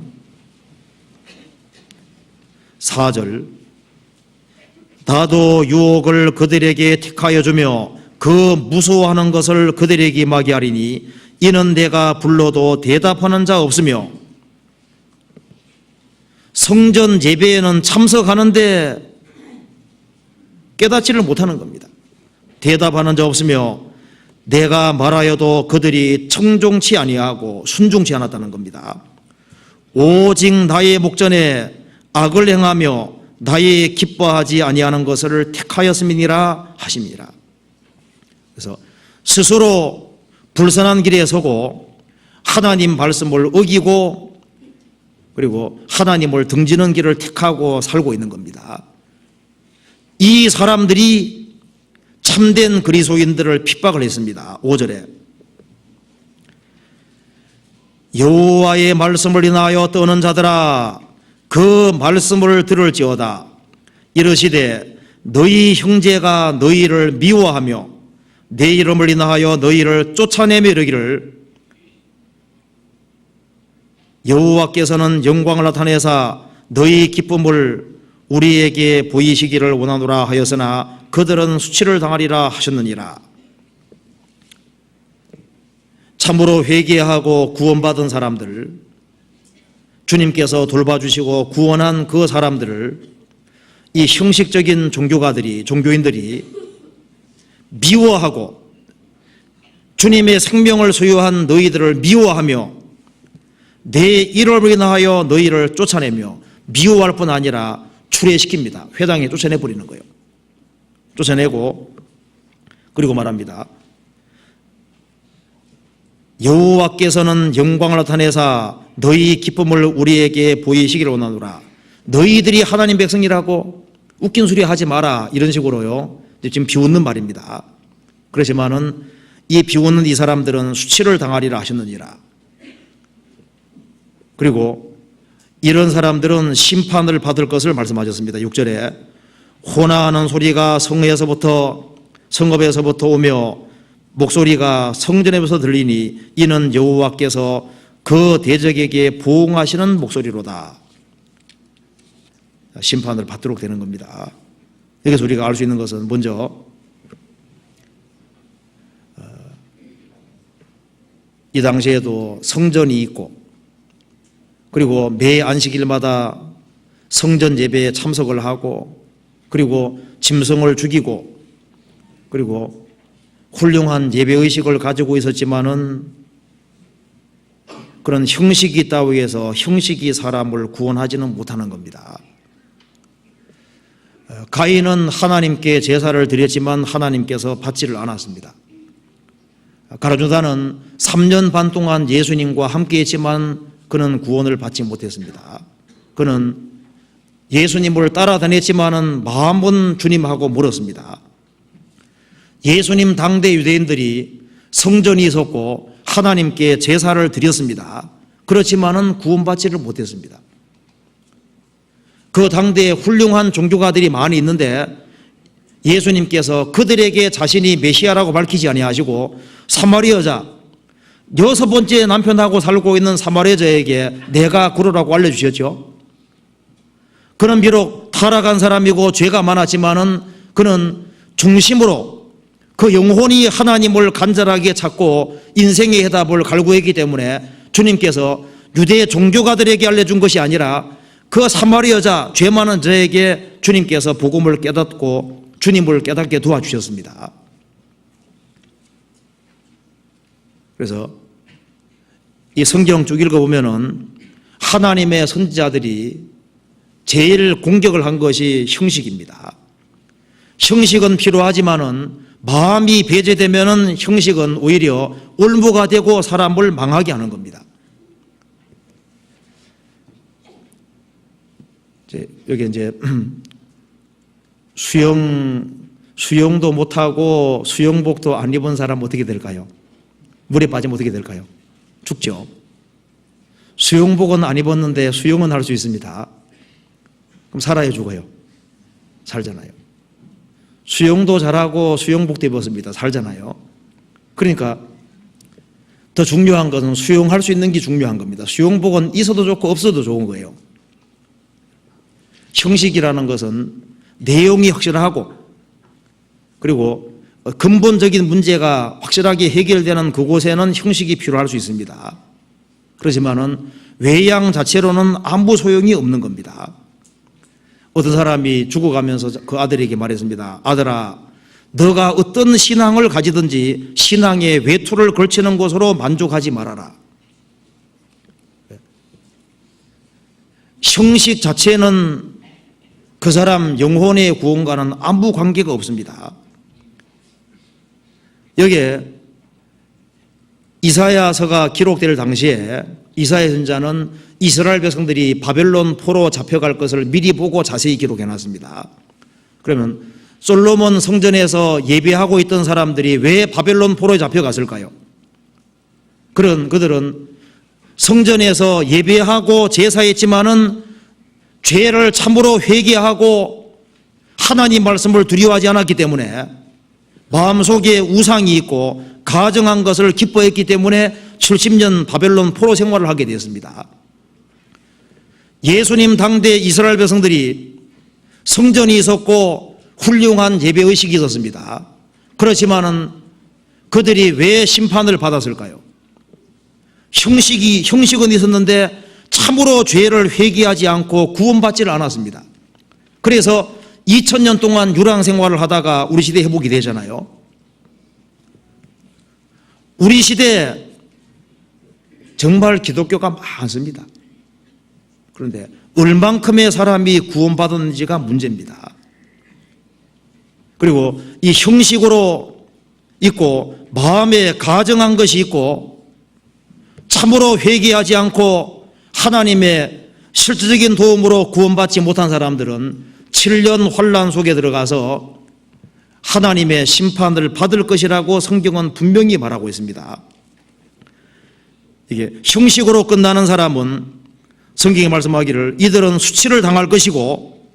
4절. 나도 유혹을 그들에게 택하여 주며 그 무서워하는 것을 그들에게 임하게 하리니 이는 내가 불러도 대답하는 자 없으며, 성전 예배에는 참석하는데 깨닫지를 못하는 겁니다. 대답하는 자 없으며 내가 말하여도 그들이 청종치 아니하고 순종치 않았다는 겁니다. 오직 나의 목전에 악을 행하며 나의 기뻐하지 아니하는 것을 택하였음이니라 하심이라. 그래서 스스로 불선한 길에 서고 하나님 말씀을 어기고 그리고 하나님을 등지는 길을 택하고 살고 있는 겁니다. 이 사람들이 참된 그리스도인들을 핍박을 했습니다. 5절에 여호와의 말씀을 인하여 떠는 자들아 그 말씀을 들을지어다. 이르시되 너희 형제가 너희를 미워하며 내 이름을 인하여 너희를 쫓아내며 이르기를 여호와께서는 영광을 나타내사 너희 기쁨을 우리에게 보이시기를 원하노라 하였으나 그들은 수치를 당하리라 하셨느니라. 참으로 회개하고 구원받은 사람들, 주님께서 돌봐주시고 구원한 그 사람들을 이 형식적인 종교인들이 미워하고 주님의 생명을 소유한 너희들을 미워하며 내 이름을 인하여 너희를 쫓아내며 미워할 뿐 아니라 추례시킵니다. 회당에 쫓아내버리는 거예요. 쫓아내고 그리고 말합니다. 여호와께서는 영광을 나타내사 너희 기쁨을 우리에게 보이시기를 원하노라. 너희들이 하나님 백성이라고 웃긴 소리 하지 마라 이런 식으로요. 지금 비웃는 말입니다. 그렇지만은 이 비웃는 이 사람들은 수치를 당하리라 하셨느니라. 그리고 이런 사람들은 심판을 받을 것을 말씀하셨습니다. 6절에 호나하는 소리가 성읍에서부터 오며 목소리가 성전에서 들리니 이는 여호와께서 그 대적에게 보응하시는 목소리로다. 심판을 받도록 되는 겁니다. 여기서 우리가 알 수 있는 것은 먼저 이 당시에도 성전이 있고 그리고 매 안식일마다 성전 예배에 참석을 하고 그리고 짐승을 죽이고 그리고 훌륭한 예배의식을 가지고 있었지만은 그런 형식이 있다고 해서 형식이 사람을 구원하지는 못하는 겁니다. 가인은 하나님께 제사를 드렸지만 하나님께서 받지를 않았습니다. 가룟유다는 3년 반 동안 예수님과 함께 했지만 그는 구원을 받지 못했습니다. 그는 예수님을 따라다녔지만은 마음은 주님하고 멀었습니다. 예수님 당대 유대인들이 성전이 있었고 하나님께 제사를 드렸습니다. 그렇지만은 구원받지를 못했습니다. 그 당대에 훌륭한 종교가들이 많이 있는데 예수님께서 그들에게 자신이 메시아라고 밝히지 아니하시고 사마리아 여자 6번째 남편하고 살고 있는 사마리아 여자에게 내가 구로라고 알려주셨죠. 그는 비록 타락한 사람이고 죄가 많았지만은 그는 중심으로 그 영혼이 하나님을 간절하게 찾고 인생의 해답을 갈구했기 때문에 주님께서 유대 종교가들에게 알려준 것이 아니라 그 사마리아 여자 죄 많은 저에게 주님께서 복음을 깨닫고 주님을 깨닫게 도와주셨습니다. 그래서 이 성경 쭉 읽어보면은 하나님의 선지자들이 제일 공격을 한 것이 형식입니다. 형식은 필요하지만은 마음이 배제되면은 형식은 오히려 올무가 되고 사람을 망하게 하는 겁니다. 여기 이제 수영도 못하고 수영복도 안 입은 사람 어떻게 될까요? 물에 빠지면 어떻게 될까요? 죽죠. 수영복은 안 입었는데 수영은 할 수 있습니다. 그럼 살아야 죽어요? 살잖아요. 수영도 잘하고 수영복도 입었습니다. 살잖아요. 그러니까 더 중요한 것은 수영할 수 있는 게 중요한 겁니다. 수영복은 있어도 좋고 없어도 좋은 거예요. 형식이라는 것은 내용이 확실하고 그리고 근본적인 문제가 확실하게 해결되는 그곳에는 형식이 필요할 수 있습니다. 그렇지만은 외양 자체로는 아무 소용이 없는 겁니다. 어떤 사람이 죽어가면서 그 아들에게 말했습니다. 아들아, 너가 어떤 신앙을 가지든지 신앙에 외투를 걸치는 것으로 만족하지 말아라. 형식 자체는 그 사람 영혼의 구원과는 아무 관계가 없습니다. 여기에 이사야서가 기록될 당시에 이사야 선지자는 이스라엘 백성들이 바벨론 포로 잡혀갈 것을 미리 보고 자세히 기록해 놨습니다. 그러면 솔로몬 성전에서 예배하고 있던 사람들이 왜 바벨론 포로에 잡혀갔을까요? 그들은 성전에서 예배하고 제사했지만은 죄를 참으로 회개하고 하나님 말씀을 두려워하지 않았기 때문에 마음속에 우상이 있고 가정한 것을 기뻐했기 때문에 70년 바벨론 포로 생활을 하게 되었습니다. 예수님 당대 이스라엘 백성들이 성전이 있었고 훌륭한 예배의식이 있었습니다. 그렇지만은 그들이 왜 심판을 받았을까요? 형식은 있었는데 참으로 죄를 회개하지 않고 구원받지를 않았습니다. 그래서 2000년 동안 유랑 생활을 하다가 우리 시대에 회복이 되잖아요. 우리 시대에 정말 기독교가 많습니다. 그런데 얼만큼의 사람이 구원받았는지가 문제입니다. 그리고 이 형식으로 있고 마음에 가정한 것이 있고 참으로 회개하지 않고 하나님의 실질적인 도움으로 구원받지 못한 사람들은 7년 환난 속에 들어가서 하나님의 심판을 받을 것이라고 성경은 분명히 말하고 있습니다. 이게 형식으로 끝나는 사람은 성경이 말씀하기를 이들은 수치를 당할 것이고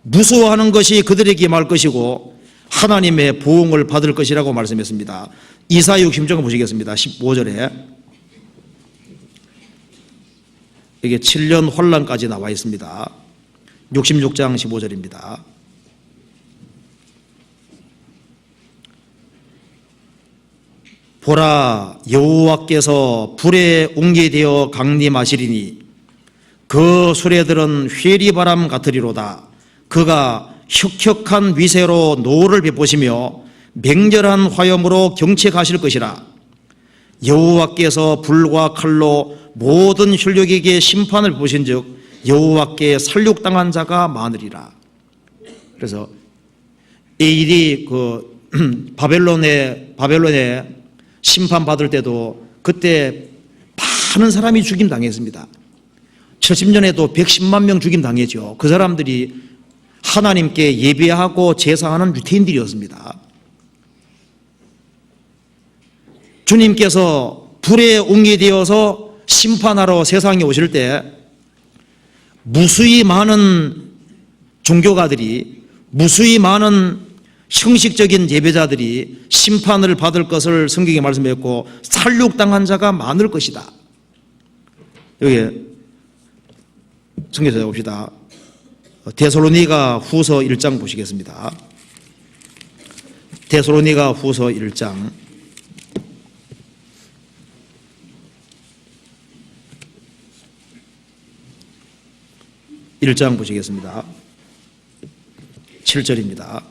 무서워하는 것이 그들에게 임할 것이고 하나님의 보응을 받을 것이라고 말씀했습니다. 이사야 66장 보시겠습니다. 15절에 이게 7년 환난까지 나와 있습니다. 66장 15절입니다. 보라, 여호와께서 불에 옮기되어 강림하시리니 그 수레들은 회리바람 같으리로다. 그가 혁혁한 위세로 노를 베푸시며 맹렬한 화염으로 경책하실 것이라. 여호와께서 불과 칼로 모든 혈육에게 심판을 보신즉 여호와께 살육당한 자가 많으리라. 그래서 이들이 바벨론에 심판받을 때도 그때 많은 사람이 죽임 당했습니다. 70년에도 110만 명 죽임 당했죠. 그 사람들이 하나님께 예배하고 제사하는 유태인들이었습니다. 주님께서 불에 옮기되어서 심판하러 세상에 오실 때 무수히 많은 종교가들이, 무수히 많은 형식적인 예배자들이 심판을 받을 것을 성경에 말씀했고 살육당한 자가 많을 것이다. 여기 성경에 봅시다. 데살로니가 후서 1장 보시겠습니다. 데살로니가 후서 1장 1장 보시겠습니다. 7절입니다.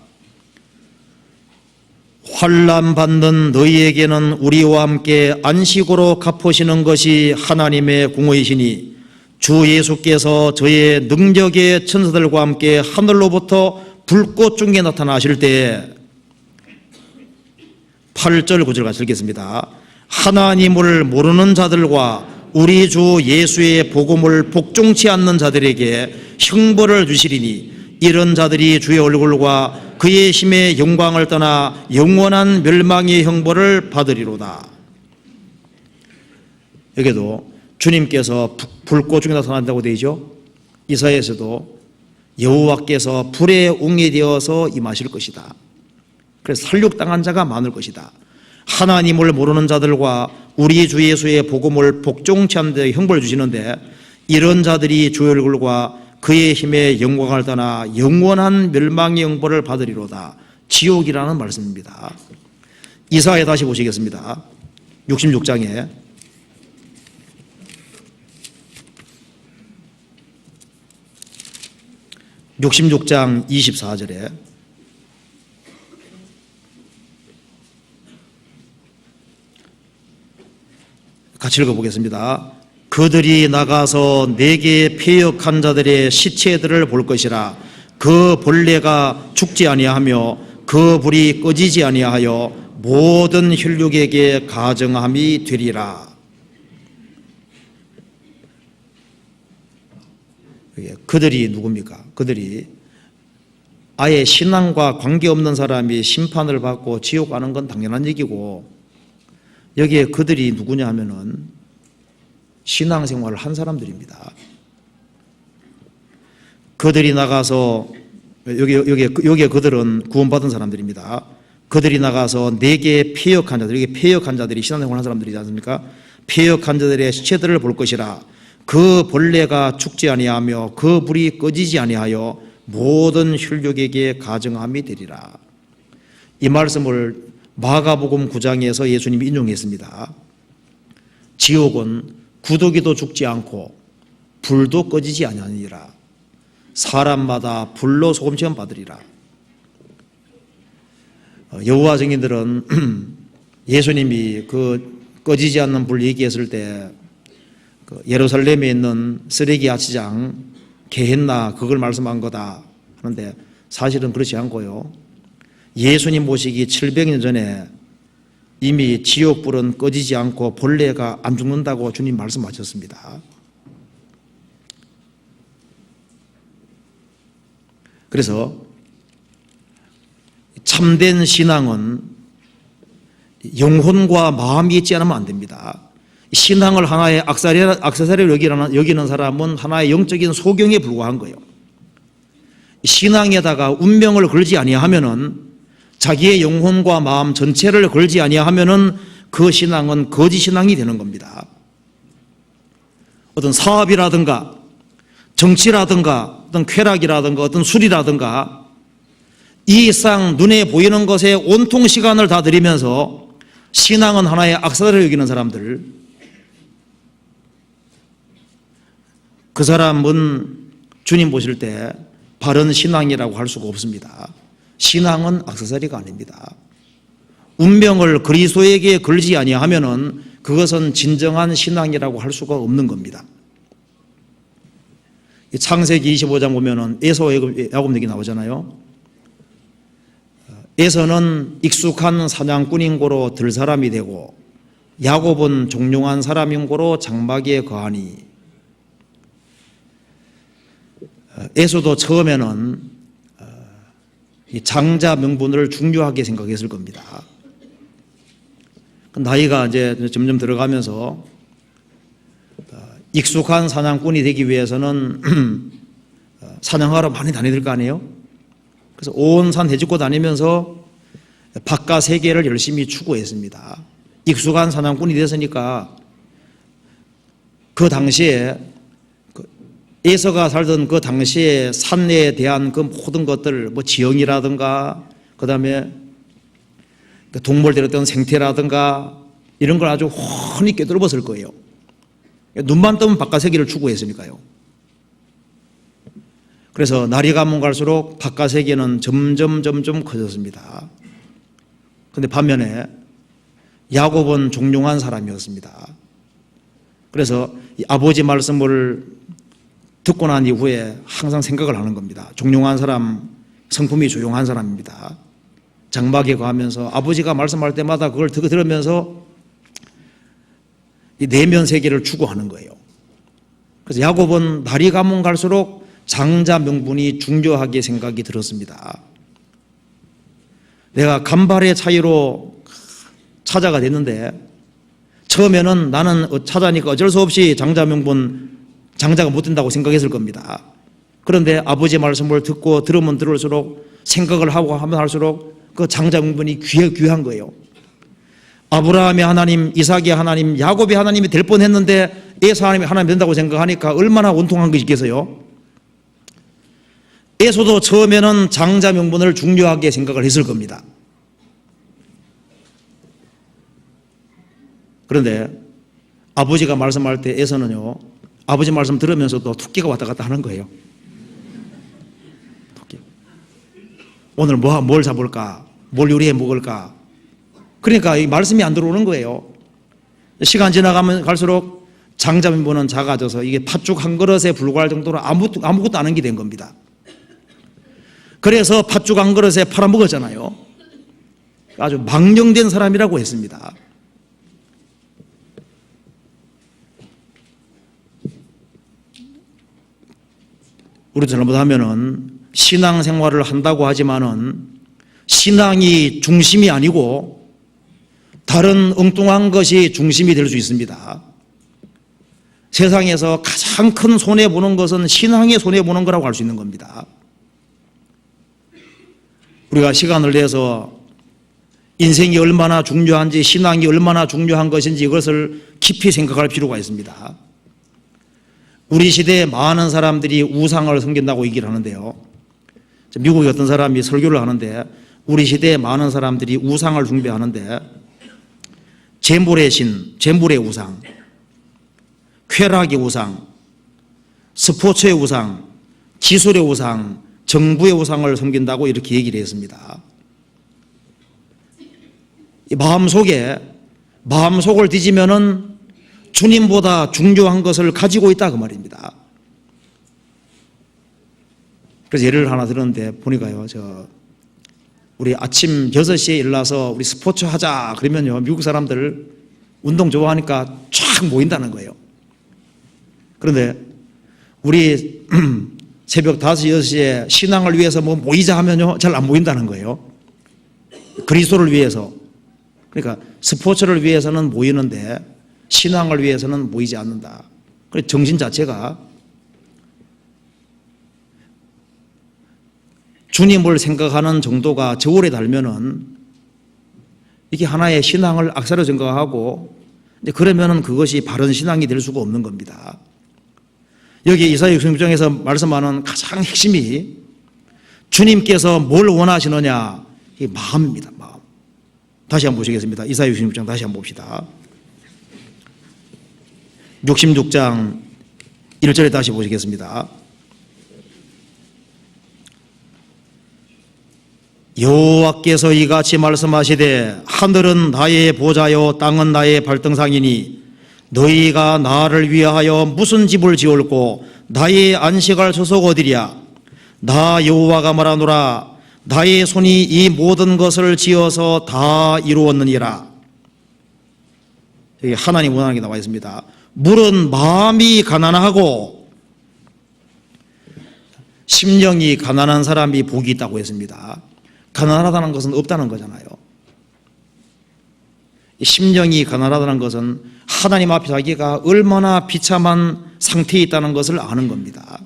환난 받는 너희에게는 우리와 함께 안식으로 갚으시는 것이 하나님의 공의이시니 주 예수께서 저의 능력의 천사들과 함께 하늘로부터 불꽃 중에 나타나실 때에 8절 9절 같이 읽겠습니다. 하나님을 모르는 자들과 우리 주 예수의 복음을 복종치 않는 자들에게 형벌을 주시리니 이런 자들이 주의 얼굴과 그의 힘의 영광을 떠나 영원한 멸망의 형벌을 받으리로다. 여기도 주님께서 불꽃 중에 나타난다고 되어 있죠. 이사야에서도 여호와께서 불에 웅이되어서 임하실 것이다. 그래서 살육당한 자가 많을 것이다. 하나님을 모르는 자들과 우리 주 예수의 복음을 복종치 않는 데 형벌을 주시는데 이런 자들이 주의 얼굴과 그의 힘의 영광을 떠나 영원한 멸망의 형벌을 받으리로다. 지옥이라는 말씀입니다. 이사야 다시 보시겠습니다. 66장에 66장 24절에 같이 읽어보겠습니다. 그들이 나가서 내게 패역한 자들의 시체들을 볼 것이라. 그 벌레가 죽지 아니하며 그 불이 꺼지지 아니하여 모든 혈육에게 가정함이 되리라. 그들이 누굽니까? 그들이 아예 신앙과 관계없는 사람이 심판을 받고 지옥 가는 건 당연한 얘기고, 여기에 그들이 누구냐 하면은 신앙생활을 한 사람들입니다. 그들이 나가서 여기에 그들은 구원받은 사람들입니다. 그들이 나가서 네개의 폐역한 자들, 이게 폐역한 자들이 신앙생활을 한 사람들이지 않습니까? 폐역한 자들의 시체들을 볼 것이라. 그 벌레가 죽지 아니하며 그 불이 꺼지지 아니하여 모든 혈육에게 가정함이 되리라. 이 말씀을 마가복음 9장에서 예수님이 인용했습니다. 지옥은 구더기도 죽지 않고 불도 꺼지지 아니하니라. 사람마다 불로 소금 시험 받으리라. 여호와 증인들은 예수님이 그 꺼지지 않는 불 얘기했을 때 예루살렘에 있는 쓰레기 야치장 게헨나 그걸 말씀한 거다 하는데, 사실은 그렇지 않고요. 예수님 모시기 700년 전에 이미 지옥불은 꺼지지 않고 벌레가 안 죽는다고 주님 말씀하셨습니다. 그래서 참된 신앙은 영혼과 마음이 있지 않으면 안 됩니다. 신앙을 하나의 액세서리로 여기는 사람은 하나의 영적인 소경에 불과한 거예요. 신앙에다가 운명을 걸지 아니하면은, 자기의 영혼과 마음 전체를 걸지 아니하면은 그 신앙은 거짓 신앙이 되는 겁니다. 어떤 사업이라든가 정치라든가 어떤 쾌락이라든가 어떤 술이라든가 이 상 눈에 보이는 것에 온통 시간을 다 들이면서 신앙은 하나의 액세서리로 여기는 사람들, 그 사람은 주님 보실 때 바른 신앙이라고 할 수가 없습니다. 신앙은 액세서리가 아닙니다. 운명을 그리스도에게 걸지 아니하면은 그것은 진정한 신앙이라고 할 수가 없는 겁니다. 창세기 25장 보면은 에서 야곱 얘기 나오잖아요. 에서는 익숙한 사냥꾼인 고로 들사람이 되고 야곱은 종용한 사람인 고로 장막에 거하니. 에서도 처음에는 이 장자 명분을 중요하게 생각했을 겁니다. 나이가 이제 점점 들어가면서 익숙한 사냥꾼이 되기 위해서는 사냥하러 많이 다니들 거 아니에요? 그래서 온 산 헤집고 다니면서 바깥 세계를 열심히 추구했습니다. 익숙한 사냥꾼이 됐으니까 그 당시에 에서가 살던 그 당시에 산에 대한 그 모든 것들, 뭐 지형이라든가 그 다음에 동물들의 어떤 생태라든가 이런 걸 아주 훤히 꿰뚫어봤을 거예요. 눈만 뜨면 바깥 세계를 추구했으니까요. 그래서 날이 가면 갈수록 바깥 세계는 점점 커졌습니다. 그런데 반면에 야곱은 종용한 사람이었습니다. 그래서 이 아버지 말씀을 듣고 난 이후에 항상 생각을 하는 겁니다. 종용한 사람, 성품이 조용한 사람입니다. 장막에 거하면서 아버지가 말씀할 때마다 그걸 들으면서 이 내면 세계를 추구하는 거예요. 그래서 야곱은 날이 가면 갈수록 장자 명분이 중요하게 생각이 들었습니다. 내가 간발의 차이로 차자가 됐는데, 처음에는 나는 차자니까 어쩔 수 없이 장자 명분, 장자가 못 된다고 생각했을 겁니다. 그런데 아버지 말씀을 듣고 들으면 들을수록 생각을 하고 하면 할수록 그 장자 명분이 귀한 거예요. 아브라함의 하나님, 이삭의 하나님, 야곱의 하나님이 될 뻔했는데 에서 하나님이 된다고 생각하니까 얼마나 원통한 것이겠어요. 에서도 처음에는 장자 명분을 중요하게 생각을 했을 겁니다. 그런데 아버지가 말씀할 때 에서는요, 아버지 말씀 들으면서도 토끼가 왔다 갔다 하는 거예요. 토끼. 오늘 뭘 잡을까? 뭘 요리해 먹을까? 그러니까 이 말씀이 안 들어오는 거예요. 시간 지나가면 갈수록 장자 명분은 작아져서 이게 팥죽 한 그릇에 불과할 정도로 아무것도 안 한 게 된 겁니다. 그래서 팥죽 한 그릇에 팔아먹었잖아요. 아주 망령된 사람이라고 했습니다. 우리 잘못하면은 신앙생활을 한다고 하지만은 신앙이 중심이 아니고 다른 엉뚱한 것이 중심이 될 수 있습니다. 세상에서 가장 큰 손해보는 것은 신앙에 손해보는 거라고 할 수 있는 겁니다. 우리가 시간을 내서 인생이 얼마나 중요한지, 신앙이 얼마나 중요한 것인지 이것을 깊이 생각할 필요가 있습니다. 우리 시대에 많은 사람들이 우상을 섬긴다고 얘기를 하는데요. 미국에 어떤 사람이 설교를 하는데 우리 시대에 많은 사람들이 우상을 숭배하는데 재물의 신, 재물의 우상, 쾌락의 우상, 스포츠의 우상, 기술의 우상, 정부의 우상을 섬긴다고 이렇게 얘기를 했습니다. 이 마음속을 뒤지면은 주님보다 중요한 것을 가지고 있다 그 말입니다. 그래서 예를 하나 들었는데 보니까요, 우리 아침 6시에 일어나서 우리 스포츠 하자 그러면요, 미국 사람들 운동 좋아하니까 쫙 모인다는 거예요. 그런데 우리 새벽 5시, 6시에 신앙을 위해서 뭐 모이자 하면요, 잘 안 모인다는 거예요. 그리스도를 위해서. 그러니까 스포츠를 위해서는 모이는데 신앙을 위해서는 모이지 않는다. 그래서 정신 자체가 주님을 생각하는 정도가 저울에 달면은 이게 하나의 신앙을 악사로 생각하고 그러면은 그것이 바른 신앙이 될 수가 없는 겁니다. 여기 이사야 66장에서 말씀하는 가장 핵심이 주님께서 뭘 원하시느냐, 이 마음입니다. 마음. 다시 한번 보시겠습니다. 이사야 66장 다시 한번 봅시다. 66장 1절에 다시 보시겠습니다. 여호와께서 이같이 말씀하시되 하늘은 나의 보좌요 땅은 나의 발등상이니 너희가 나를 위하여 무슨 집을 지을고 나의 안식할 소속 어디랴. 나 여호와가 말하노라. 나의 손이 이 모든 것을 지어서 다 이루었느니라. 여기 하나님 원하는 게 나와 있습니다. 물은 마음이 가난하고 심령이 가난한 사람이 복이 있다고 했습니다. 가난하다는 것은 없다는 거잖아요. 심령이 가난하다는 것은 하나님 앞에 자기가 얼마나 비참한 상태에 있다는 것을 아는 겁니다.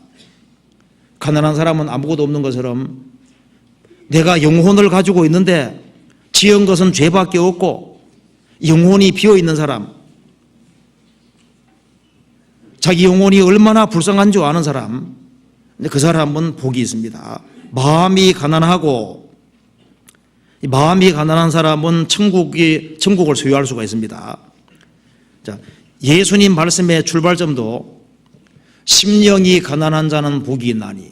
가난한 사람은 아무것도 없는 것처럼 내가 영혼을 가지고 있는데 지은 것은 죄밖에 없고 영혼이 비어있는 사람, 자기 영혼이 얼마나 불쌍한 줄 아는 사람, 그 사람은 복이 있습니다. 마음이 가난하고, 마음이 가난한 사람은 천국을 소유할 수가 있습니다. 자, 예수님 말씀의 출발점도 심령이 가난한 자는 복이 있나니,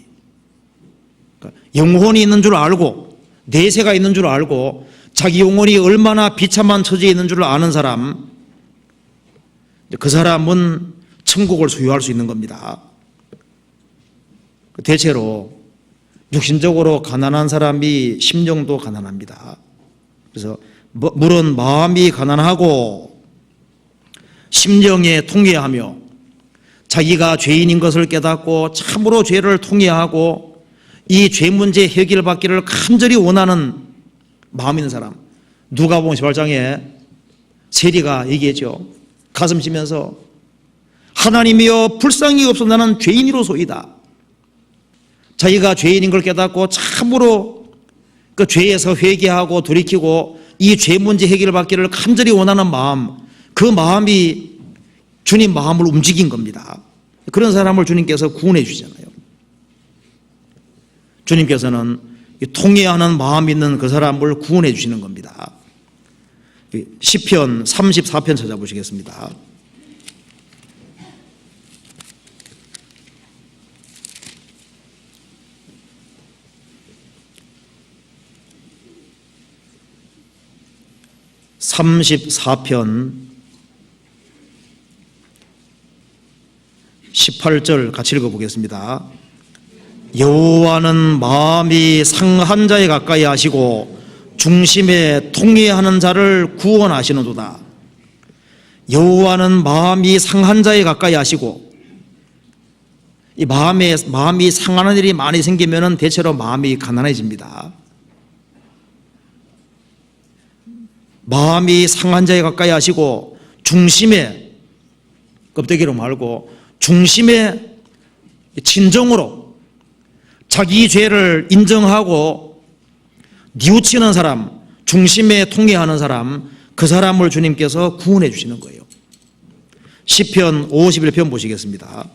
그러니까 영혼이 있는 줄 알고 내세가 있는 줄 알고 자기 영혼이 얼마나 비참한 처지에 있는 줄 아는 사람, 그 사람은 천국을 소유할 수 있는 겁니다. 대체로 육신적으로 가난한 사람이 심령도 가난합니다. 그래서 물은 마음이 가난하고 심령에 통회하며 자기가 죄인인 것을 깨닫고 참으로 죄를 통회하고 이 죄 문제 해결받기를 간절히 원하는 마음 있는 사람. 누가복음 18장에 세리가 얘기했죠. 가슴 치면서 하나님이여 불쌍히 없어 나는 죄인이로소이다. 자기가 죄인인 걸 깨닫고 참으로 그 죄에서 회개하고 돌이키고 이 죄 문제 해결을 받기를 간절히 원하는 마음, 그 마음이 주님 마음을 움직인 겁니다. 그런 사람을 주님께서 구원해 주시잖아요. 주님께서는 통회하는 마음 있는 그 사람을 구원해 주시는 겁니다. 시편 34편 찾아보시겠습니다. (34편) 18절 같이 읽어보겠습니다. 여호와는 마음이 상한 자에 가까이 하시고 중심에 통회하는 자를 구원하시는도다. 여호와는 마음이 상한 자에 가까이 하시고, 이 마음이 상하는 일이 많이 생기면은 대체로 마음이 가난해집니다. 마음이 상한 자에 가까이 하시고, 중심에, 껍데기로 말고 중심에 진정으로 자기 죄를 인정하고 뉘우치는 사람, 중심에 통회하는 사람, 그 사람을 주님께서 구원해 주시는 거예요. 시편 51편 보시겠습니다.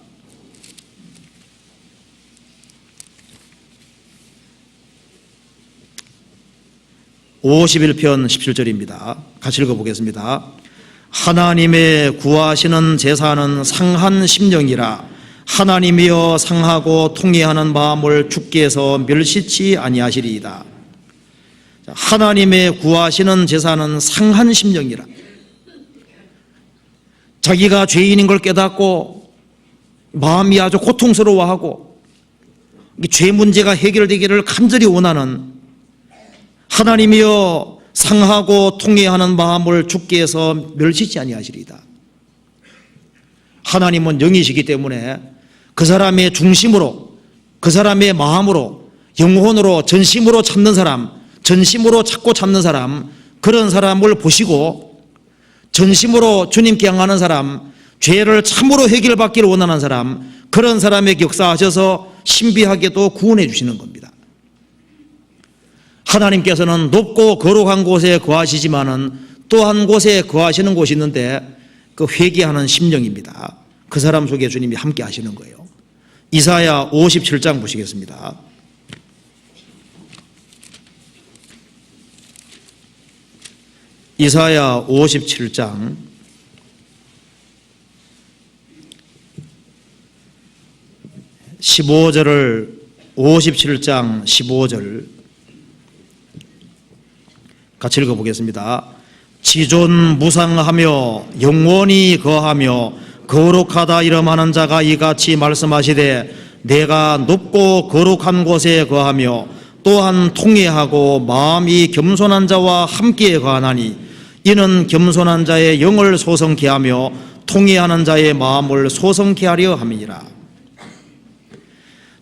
51편 17절입니다. 같이 읽어보겠습니다. 하나님의 구하시는 제사는 상한 심령이라. 하나님이여 상하고 통회하는 마음을 주께서 멸시치 아니하시리이다. 하나님의 구하시는 제사는 상한 심령이라. 자기가 죄인인 걸 깨닫고 마음이 아주 고통스러워하고 죄 문제가 해결되기를 간절히 원하는, 하나님이여 상하고 통회하는 마음을 주께서 멸시치 아니하시리이다. 하나님은 영이시기 때문에 그 사람의 중심으로, 그 사람의 마음으로, 영혼으로, 전심으로 찾는 사람, 전심으로 찾고 찾는 사람, 그런 사람을 보시고 전심으로 주님께 향하는 사람, 죄를 참으로 해결받기를 원하는 사람, 그런 사람에게 역사하셔서 신비하게도 구원해 주시는 겁니다. 하나님께서는 높고 거룩한 곳에 거하시지만은 또 한 곳에 거하시는 곳이 있는데 그 회개하는 심령입니다. 그 사람 속에 주님이 함께 하시는 거예요. 이사야 57장 보시겠습니다. 이사야 57장 15절을 57장 15절 같이 읽어보겠습니다. 지존무상하며 영원히 거하며 거룩하다 이름하는 자가 이같이 말씀하시되 내가 높고 거룩한 곳에 거하며 또한 통회하고 마음이 겸손한 자와 함께 거하나니 이는 겸손한 자의 영을 소성케 하며 통회하는 자의 마음을 소성케 하려 함이니라.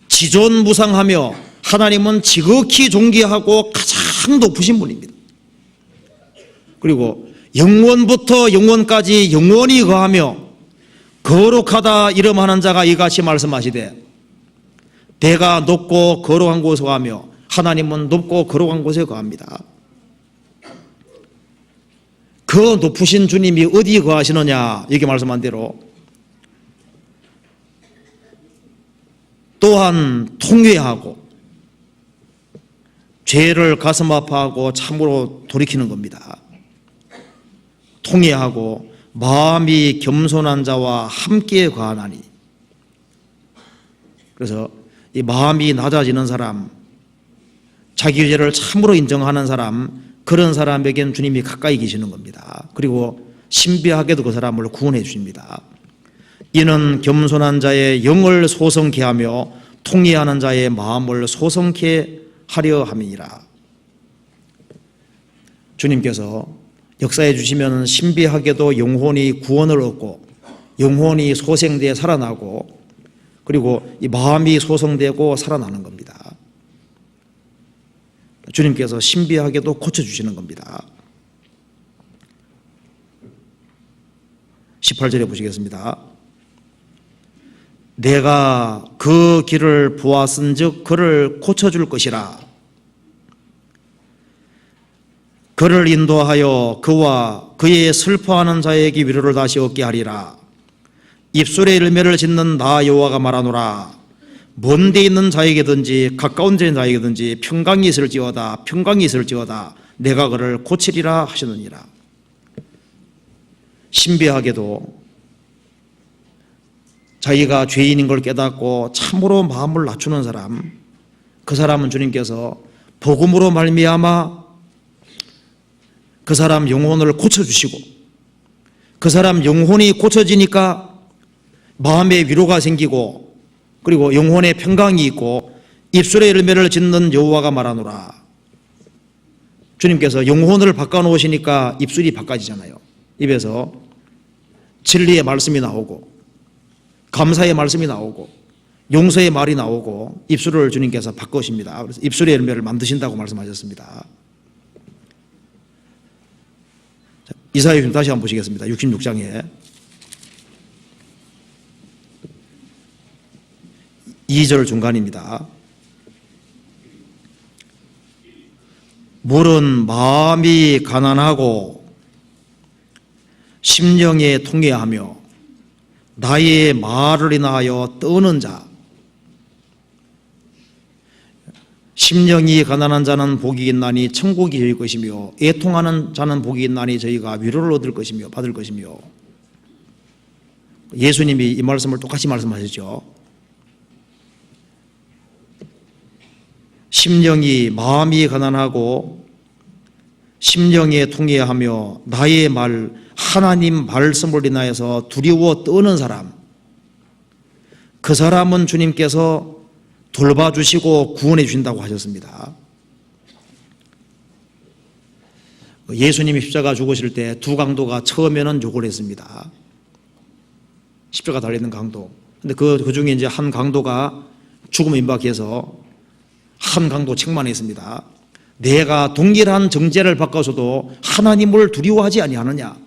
지존무상하며, 하나님은 지극히 존귀하고 가장 높으신 분입니다. 그리고 영원부터 영원까지 영원히 거하며 거룩하다 이름하는 자가 이같이 말씀하시되 내가 높고 거룩한 곳에 거하며, 하나님은 높고 거룩한 곳에 거합니다. 그 높으신 주님이 어디 거하시느냐, 이렇게 말씀한 대로 또한 통회하고 죄를 가슴 아파하고 참으로 돌이키는 겁니다. 통회하고 마음이 겸손한 자와 함께 거하나니. 그래서 이 마음이 낮아지는 사람, 자기 죄를 참으로 인정하는 사람, 그런 사람에겐 주님이 가까이 계시는 겁니다. 그리고 신비하게도 그 사람을 구원해 주십니다. 이는 겸손한 자의 영을 소성케 하며 통회하는 자의 마음을 소성케 하려 함이니라. 주님께서 역사해 주시면 신비하게도 영혼이 구원을 얻고 영혼이 소생되어 살아나고, 그리고 이 마음이 소성되고 살아나는 겁니다. 주님께서 신비하게도 고쳐주시는 겁니다. 18절에 보시겠습니다. 내가 그 길을 보았은즉 그를 고쳐줄 것이라. 그를 인도하여 그와 그의 슬퍼하는 자에게 위로를 다시 얻게 하리라. 입술에 열매를 짓는 나 여호와가 말하노라. 먼 데 있는 자에게든지 가까운 자에게든지 평강이 있을지어다, 평강이 있을지어다, 내가 그를 고치리라 하시느니라. 신비하게도 자기가 죄인인 걸 깨닫고 참으로 마음을 낮추는 사람, 그 사람은 주님께서 복음으로 말미암아 그 사람 영혼을 고쳐주시고, 그 사람 영혼이 고쳐지니까 마음의 위로가 생기고, 그리고 영혼의 평강이 있고, 입술의 열매를 짓는 여호와가 말하노라. 주님께서 영혼을 바꿔놓으시니까 입술이 바꿔지잖아요. 입에서 진리의 말씀이 나오고 감사의 말씀이 나오고 용서의 말이 나오고 입술을 주님께서 바꾸십니다. 그래서 입술의 열매를 만드신다고 말씀하셨습니다. 이사야 다시 한번 보시겠습니다. 66장에 2절 중간입니다. 물은 마음이 가난하고 심령에 통회하며 나의 말을 인하여 떠는 자, 심령이 가난한 자는 복이 있나니 천국이 저희 것이며 애통하는 자는 복이 있나니 저희가 위로를 얻을 것이며 받을 것이며. 예수님이 이 말씀을 똑같이 말씀하셨죠. 심령이 마음이 가난하고 심령에 통회하며 나의 말 하나님 말씀을 인하여서 두려워 떠는 사람, 그 사람은 주님께서 돌봐주시고 구원해 주신다고 하셨습니다. 예수님이 십자가 죽으실 때 두 강도가 처음에는 욕을 했습니다. 십자가 달리는 강도. 근데 그 중에 이제 한 강도가 죽음을 임박해서 한 강도 책망했습니다. 내가 동일한 정죄를 받고서도 하나님을 두려워하지 아니하느냐.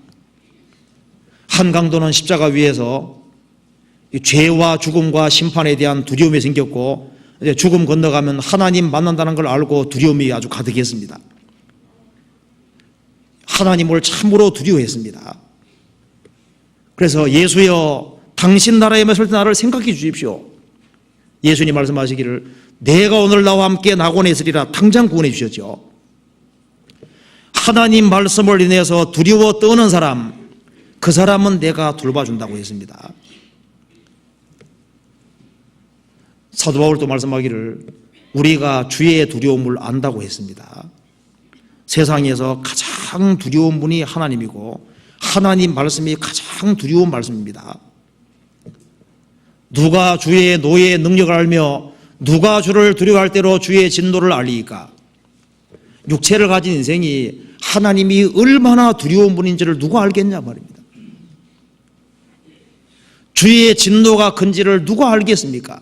한 강도는 십자가 위에서 죄와 죽음과 심판에 대한 두려움이 생겼고, 이제 죽음 건너가면 하나님 만난다는 걸 알고 두려움이 아주 가득했습니다. 하나님을 참으로 두려워했습니다. 그래서 예수여, 당신 나라에 있을 때 나를 생각해 주십시오. 예수님 말씀하시기를 내가 오늘 나와 함께 낙원에 있으리라 당장 구원해 주셨죠. 하나님 말씀을 인해서 두려워 떠는 사람, 그 사람은 내가 돌봐준다고 했습니다. 사도 바울도 말씀하기를 우리가 주의 두려움을 안다고 했습니다. 세상에서 가장 두려운 분이 하나님이고 하나님 말씀이 가장 두려운 말씀입니다. 누가 주의 노예의 능력을 알며 누가 주를 두려워할 대로 주의 진노를 알리이까. 육체를 가진 인생이 하나님이 얼마나 두려운 분인지를 누가 알겠냐 말입니다. 주의 진노가 큰지를 누가 알겠습니까?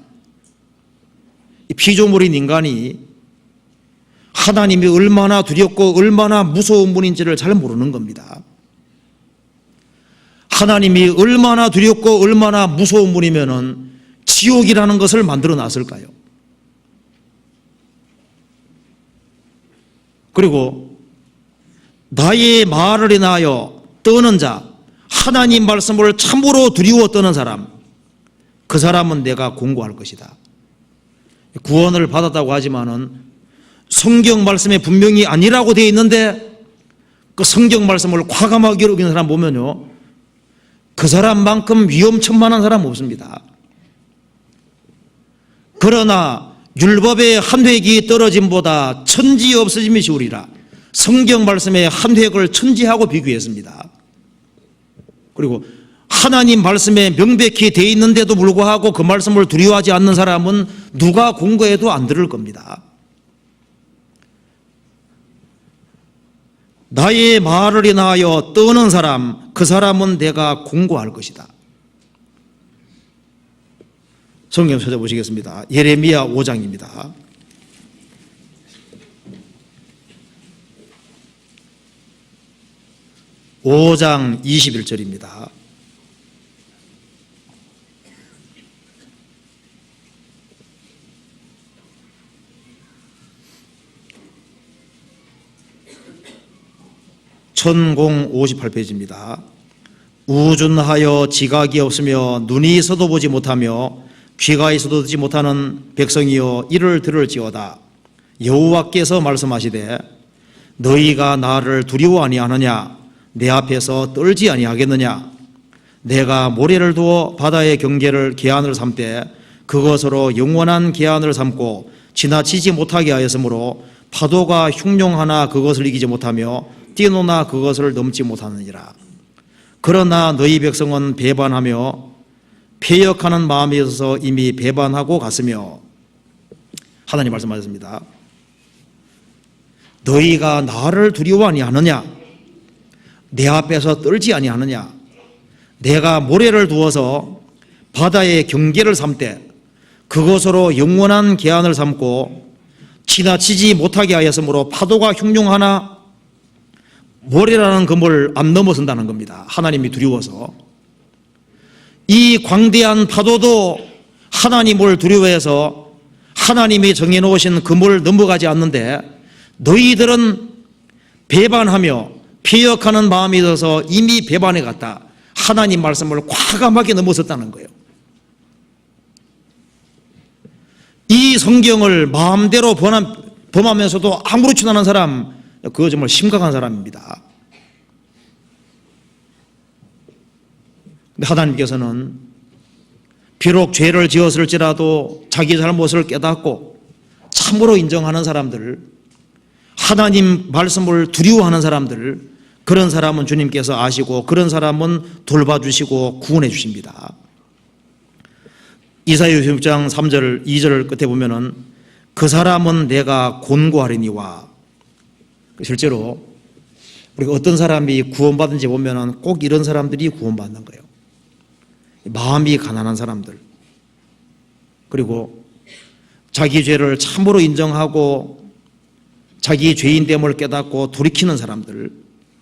피조물인 인간이 하나님이 얼마나 두렵고 얼마나 무서운 분인지를 잘 모르는 겁니다. 하나님이 얼마나 두렵고 얼마나 무서운 분이면은 지옥이라는 것을 만들어 놨을까요? 그리고 나의 말을 인하여 떠는 자, 하나님 말씀을 참으로 두려워 떠는 사람, 그 사람은 내가 공고할 것이다. 구원을 받았다고 하지만은 성경 말씀에 분명히 아니라고 되어 있는데 그 성경 말씀을 과감하게 여기는 사람 보면요, 그 사람만큼 위험천만한 사람 없습니다. 그러나 율법의 한 획이 떨어짐보다 천지 없어짐이 쉬우리라. 성경 말씀의 한 획을 천지하고 비교했습니다. 그리고 하나님 말씀에 명백히 되어 있는데도 불구하고 그 말씀을 두려워하지 않는 사람은 누가 공고해도 안 들을 겁니다. 나의 말을 인하여 떠는 사람, 그 사람은 내가 공고할 것이다. 성경 찾아보시겠습니다. 예레미야 5장입니다. (5장 21절입니다) 천공 58페이지입니다. 우준하여 지각이 없으며 눈이 있어도 보지 못하며 귀가 있어도 듣지 못하는 백성이여 이를 들을지어다. 여호와께서 말씀하시되 너희가 나를 두려워 아니하느냐? 내 앞에서 떨지 아니하겠느냐? 내가 모래를 두어 바다의 경계를 계안을 삼되 그것으로 영원한 계안을 삼고 지나치지 못하게 하였으므로 파도가 흉룡하나 그것을 이기지 못하며 뛰노나 그것을 넘지 못하느니라. 그러나 너희 백성은 배반하며 패역하는 마음에 있어서 이미 배반하고 갔으며. 하나님 말씀하셨습니다. 너희가 나를 두려워 아니하느냐? 내 앞에서 떨지 아니하느냐? 내가 모래를 두어서 바다의 경계를 삼되 그것으로 영원한 계안을 삼고 지나치지 못하게 하였으므로 파도가 흉흉하나 모래라는 그물 안 넘어선다는 겁니다. 하나님이 두려워서. 이 광대한 파도도 하나님을 두려워해서 하나님이 정해놓으신 그물을 넘어가지 않는데 너희들은 배반하며 피역하는 마음이 있어서 이미 배반해 갔다. 하나님 말씀을 과감하게 넘어섰다는 거예요. 이 성경을 마음대로 범하면서도 아무렇지도 않은 사람, 그거 정말 심각한 사람입니다. 근데 하나님께서는 비록 죄를 지었을지라도 자기 잘못을 깨닫고 참으로 인정하는 사람들, 하나님 말씀을 두려워하는 사람들, 그런 사람은 주님께서 아시고 그런 사람은 돌봐주시고 구원해 주십니다. 이사야 6장 3절 2절 끝에 보면은 그 사람은 내가 곤고하리니와, 실제로 우리가 어떤 사람이 구원받은지 보면은 꼭 이런 사람들이 구원받는 거예요. 마음이 가난한 사람들, 그리고 자기 죄를 참으로 인정하고 자기 죄인됨을 깨닫고 돌이키는 사람들,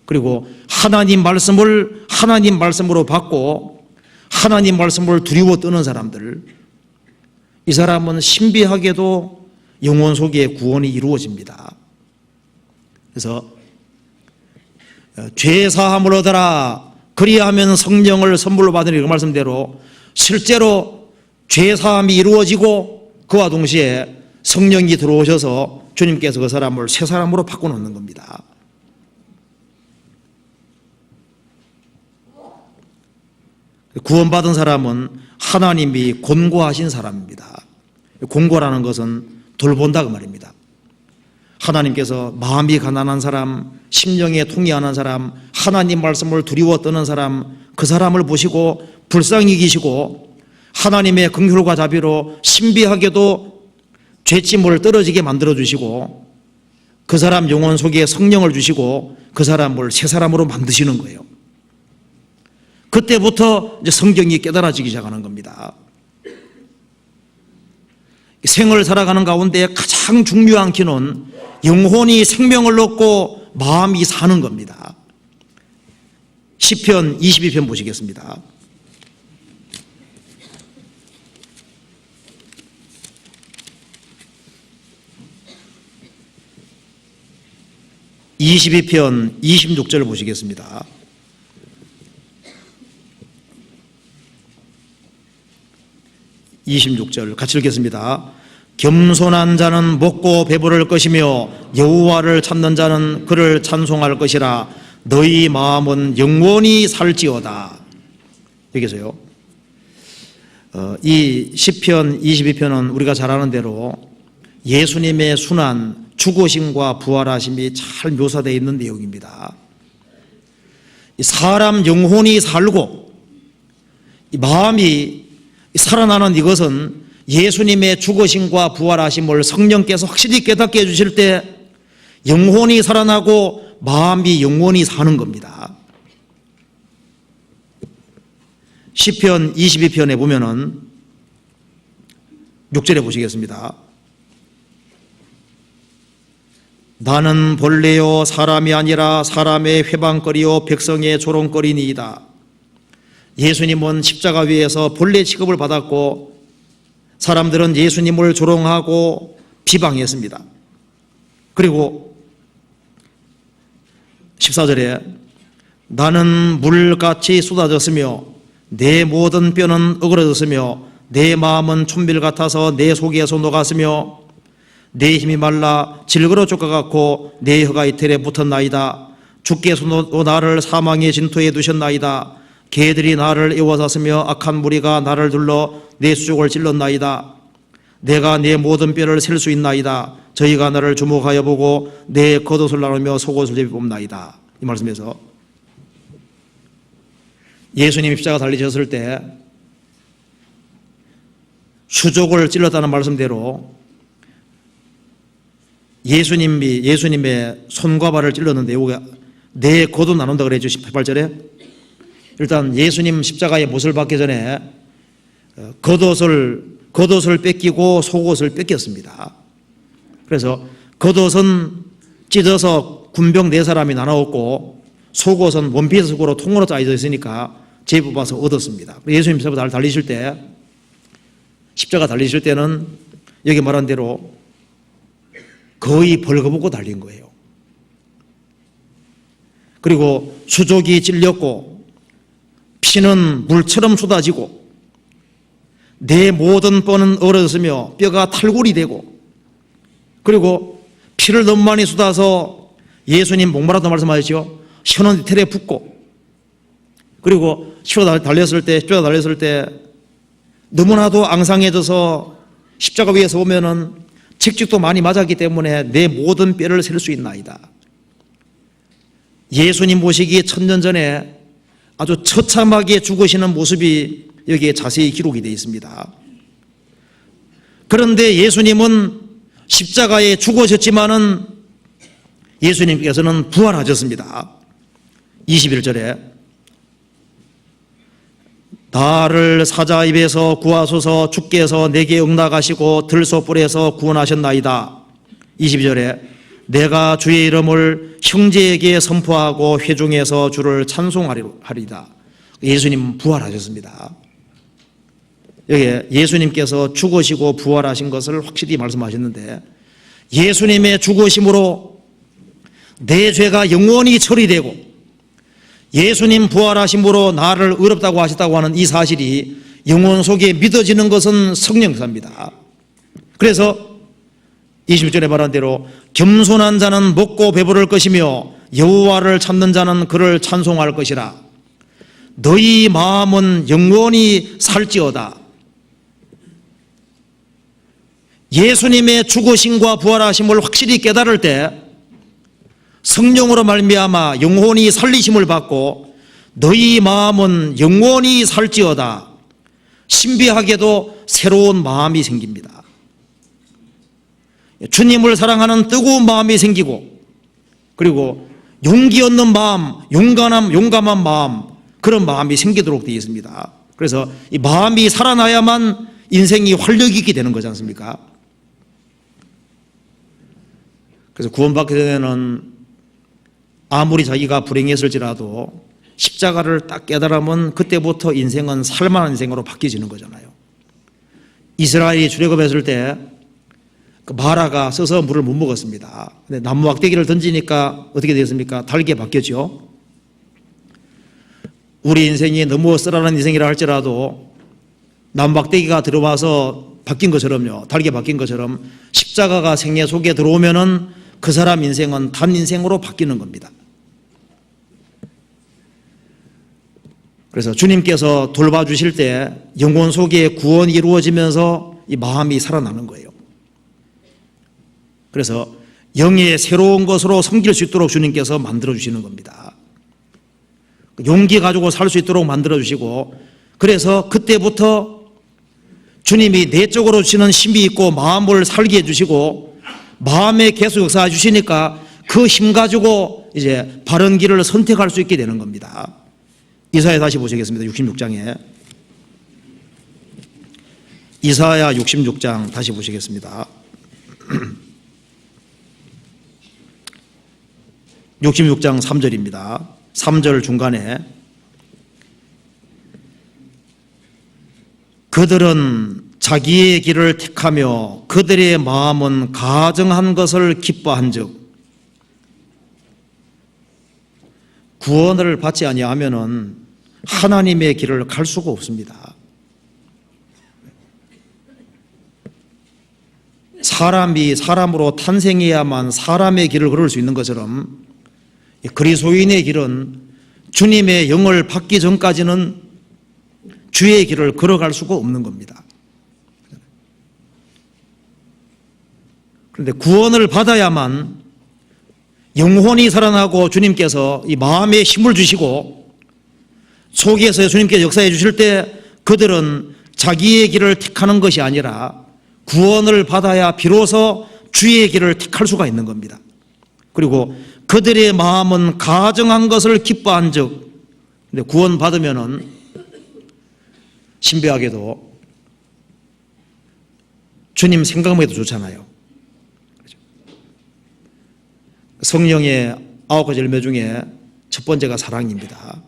그리고 하나님 말씀으로 받고 하나님 말씀을 두려워 떠는 사람들, 이 사람은 신비하게도 영혼 속에 구원이 이루어집니다. 그래서 죄 사함을 얻어라, 그리하면 성령을 선물로 받으리, 그 말씀대로 실제로 죄 사함이 이루어지고 그와 동시에 성령이 들어오셔서 주님께서 그 사람을 새 사람으로 바꿔놓는 겁니다. 구원받은 사람은 하나님이 곤고하신 사람입니다. 곤고라는 것은 돌본다 그 말입니다. 하나님께서 마음이 가난한 사람, 심령에 통해하는 사람, 하나님 말씀을 두려워 떠는 사람, 그 사람을 보시고 불쌍히 여기시고 하나님의 긍휼과 자비로 신비하게도 죄짐을 떨어지게 만들어주시고 그 사람 영혼 속에 성령을 주시고 그 사람을 새 사람으로 만드시는 거예요. 그때부터 이제 성경이 깨달아지기 시작하는 겁니다. 생을 살아가는 가운데 가장 중요한 기는 영혼이 생명을 얻고 마음이 사는 겁니다. 시편 22편 보시겠습니다. (22편) 26절 보시겠습니다. (26절) 같이 읽겠습니다. 겸손한 자는 먹고 배부를 것이며 여호와를 찾는 자는 그를 찬송할 것이라. 너희 마음은 영원히 살지어다. 여기서요, 이 시편 22편은 우리가 잘 아는 대로 예수님의 순환, 죽으심과 부활하심이 잘 묘사되어 있는 내용입니다. 사람 영혼이 살고 이 마음이 살아나는 이것은 예수님의 죽으심과 부활하심을 성령께서 확실히 깨닫게 해주실 때 영혼이 살아나고 마음이 영원히 사는 겁니다. 시편 22편에 보면은 6절에 보시겠습니다. 나는 본래요 사람이 아니라 사람의 회방거리요 백성의 조롱거리니이다. 예수님은 십자가 위에서 본래 취급을 받았고 사람들은 예수님을 조롱하고 비방했습니다. 그리고 14절에 나는 물같이 쏟아졌으며 내 모든 뼈는 어그러졌으며 내 마음은 촛밀 같아서 내 속에서 녹았으며 내 힘이 말라 질그러 쫓아갔고 내 혀가 이틀에 붙었나이다. 주께서 나를 사망의 진토에 두셨나이다. 개들이 나를 에워쌌으며 악한 무리가 나를 둘러 내 수족을 찔렀나이다. 내가 내 모든 뼈를 셀 수 있나이다. 저희가 나를 주목하여 보고 내 겉옷을 나누며 속옷을 제비뽑나이다. 이 말씀에서 예수님이 십자가 달리셨을 때 수족을 찔렀다는 말씀대로 예수님의 손과 발을 찔렀는데 요게 네 고도 나눈다 그랬죠. 18절에. 일단 예수님 십자가의 못을 받기 전에 겉옷을 뺏기고 속옷을 뺏겼습니다. 그래서 겉옷은 찢어서 군병 네 사람이 나눠었고 속옷은 원피스으로 통으로 짜여져 있으니까 제법와서 얻었습니다. 예수님 십자가 달리실 때는 여기 말한 대로 거의 벌거벗고 달린 거예요. 그리고 수족이 찔렸고 피는 물처럼 쏟아지고 내 모든 뼈는 얼었으며 뼈가 탈골이 되고 그리고 피를 너무 많이 쏟아서 예수님 목마르다고 말씀하셨죠. 혀는 이틀에 붓고 그리고 십자가 달렸을 때 너무나도 앙상해져서 십자가 위에서 오면은 직직도 많이 맞았기 때문에 내 모든 뼈를 셀 수 있나이다. 예수님 모시기 1000년 전에 아주 처참하게 죽으시는 모습이 여기에 자세히 기록이 되어 있습니다. 그런데 예수님은 십자가에 죽으셨지만은 예수님께서는 부활하셨습니다. 21절에 나를 사자 입에서 구하소서 주께서 내게 응답하시고 들소불에서 구원하셨나이다. 22절에 내가 주의 이름을 형제에게 선포하고 회중에서 주를 찬송하리다. 예수님 부활하셨습니다. 여기에 예수님께서 죽으시고 부활하신 것을 확실히 말씀하셨는데 예수님의 죽으심으로 내 죄가 영원히 처리되고 예수님 부활하심으로 나를 의롭다고 하셨다고 하는 이 사실이 영혼 속에 믿어지는 것은 성령사입니다. 그래서 21절에 말한 대로 겸손한 자는 먹고 배부를 것이며 여호와를 찾는 자는 그를 찬송할 것이라. 너희 마음은 영원히 살지어다. 예수님의 죽으심과 부활하심을 확실히 깨달을 때 성령으로 말미암아 영혼이 살리심을 받고 너희 마음은 영원히 살지어다. 신비하게도 새로운 마음이 생깁니다. 주님을 사랑하는 뜨거운 마음이 생기고 그리고 용기 얻는 마음, 용감한 마음, 그런 마음이 생기도록 되어 있습니다. 그래서 이 마음이 살아나야만 인생이 활력 있게 되는 거지 않습니까? 그래서 구원받기 전에는 아무리 자기가 불행했을지라도 십자가를 딱 깨달으면 그때부터 인생은 살만한 인생으로 바뀌어지는 거잖아요. 이스라엘이 출애굽했을 때 그 마라가 써서 물을 못 먹었습니다. 근데 나무 막대기를 던지니까 어떻게 되었습니까? 달게 바뀌었죠. 우리 인생이 너무 쓰라는 인생이라 할지라도 나무 막대기가 들어와서 바뀐 것처럼요, 달게 바뀐 것처럼 십자가가 생애 속에 들어오면은 그 사람 인생은 단 인생으로 바뀌는 겁니다. 그래서 주님께서 돌봐주실 때 영혼 속에 구원이 이루어지면서 이 마음이 살아나는 거예요. 그래서 영의 새로운 것으로 섬길 수 있도록 주님께서 만들어주시는 겁니다. 용기 가지고 살 수 있도록 만들어주시고, 그래서 그때부터 주님이 내적으로 주시는 힘이 있고 마음을 살게 해주시고 마음에 계속 역사해 주시니까 그 힘 가지고 이제 바른 길을 선택할 수 있게 되는 겁니다. 이사야 다시 보시겠습니다. 66장에 이사야 66장 다시 보시겠습니다. 66장 3절입니다. 3절 중간에 그들은 자기의 길을 택하며 그들의 마음은 가증한 것을 기뻐한즉, 구원을 받지 아니하면은 하나님의 길을 갈 수가 없습니다. 사람이 사람으로 탄생해야만 사람의 길을 걸을 수 있는 것처럼 그리스도인의 길은 주님의 영을 받기 전까지는 주의 길을 걸어갈 수가 없는 겁니다. 그런데 구원을 받아야만 영혼이 살아나고 주님께서 이 마음에 힘을 주시고 속에서 주님께서 역사해 주실 때 그들은 자기의 길을 택하는 것이 아니라 구원을 받아야 비로소 주의 길을 택할 수가 있는 겁니다. 그리고 그들의 마음은 가정한 것을 기뻐한 즉, 근데 구원받으면은 신비하게도 주님 생각만 해도 좋잖아요. 성령의 9가지 열매 중에 첫 번째가 사랑입니다.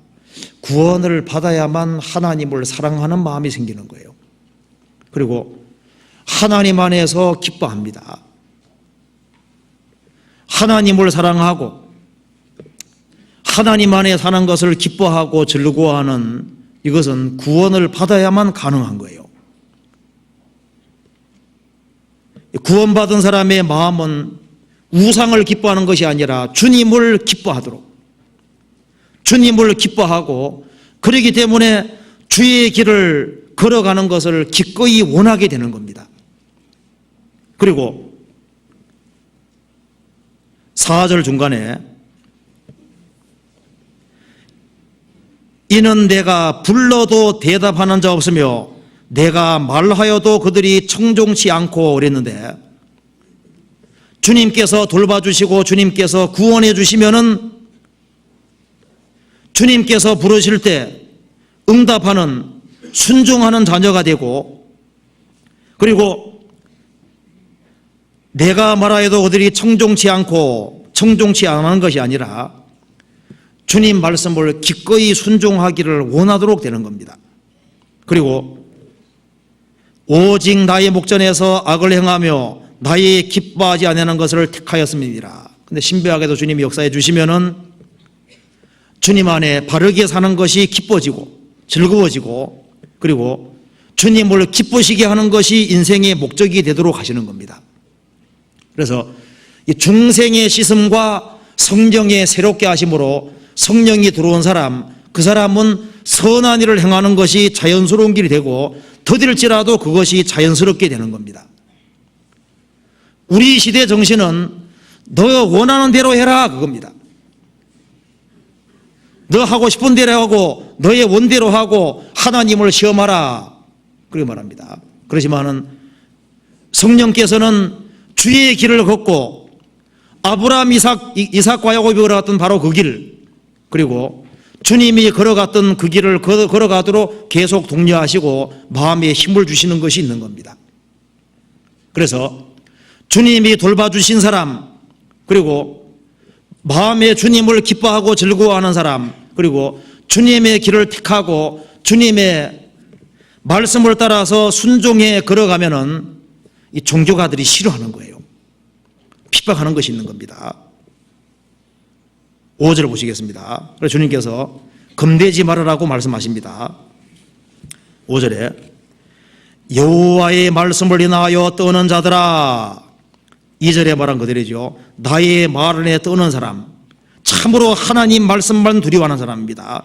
구원을 받아야만 하나님을 사랑하는 마음이 생기는 거예요. 그리고 하나님 안에서 기뻐합니다. 하나님을 사랑하고 하나님 안에 사는 것을 기뻐하고 즐거워하는 이것은 구원을 받아야만 가능한 거예요. 구원받은 사람의 마음은 우상을 기뻐하는 것이 아니라 주님을 기뻐하도록, 주님을 기뻐하고, 그러기 때문에 주의 길을 걸어가는 것을 기꺼이 원하게 되는 겁니다. 그리고 4절 중간에 이는 내가 불러도 대답하는 자 없으며 내가 말하여도 그들이 청종치 않고 그랬는데, 주님께서 돌봐주시고 주님께서 구원해 주시면은 주님께서 부르실 때 응답하는, 순종하는 자녀가 되고, 그리고 내가 말하여도 그들이 청종치 않고 청종치 않는 것이 아니라 주님 말씀을 기꺼이 순종하기를 원하도록 되는 겁니다. 그리고 오직 나의 목전에서 악을 행하며 나의 기뻐하지 아니하는 것을 택하였습니다. 근데 신비하게도 주님이 역사해 주시면은 주님 안에 바르게 사는 것이 기뻐지고 즐거워지고, 그리고 주님을 기쁘시게 하는 것이 인생의 목적이 되도록 하시는 겁니다. 그래서 이 중생의 씻음과 성령의 새롭게 하심으로 성령이 들어온 사람, 그 사람은 선한 일을 행하는 것이 자연스러운 길이 되고, 더딜지라도 그것이 자연스럽게 되는 겁니다. 우리 시대 정신은 너 원하는 대로 해라 그겁니다. 너 하고 싶은 대로 하고 너의 원대로 하고 하나님을 시험하라 그렇게 말합니다. 그렇지만은 성령께서는 주의 길을 걷고 아브라함, 이삭과 야곱이 걸어갔던 바로 그 길, 그리고 주님이 걸어갔던 그 길을 걸어가도록 계속 독려하시고 마음에 힘을 주시는 것이 있는 겁니다. 그래서 주님이 돌봐주신 사람, 그리고 마음에 주님을 기뻐하고 즐거워하는 사람, 그리고 주님의 길을 택하고 주님의 말씀을 따라서 순종해 걸어가면은 이 종교가들이 싫어하는 거예요. 핍박하는 것이 있는 겁니다. 5절 보시겠습니다. 그래서 주님께서 겁내지 말으라고 말씀하십니다. 5절에 여호와의 말씀을 인하여 떠는 자들아, 2절에 말한 그대로죠. 나의 말에 떠는 사람, 참으로 하나님 말씀만 두려워하는 사람입니다.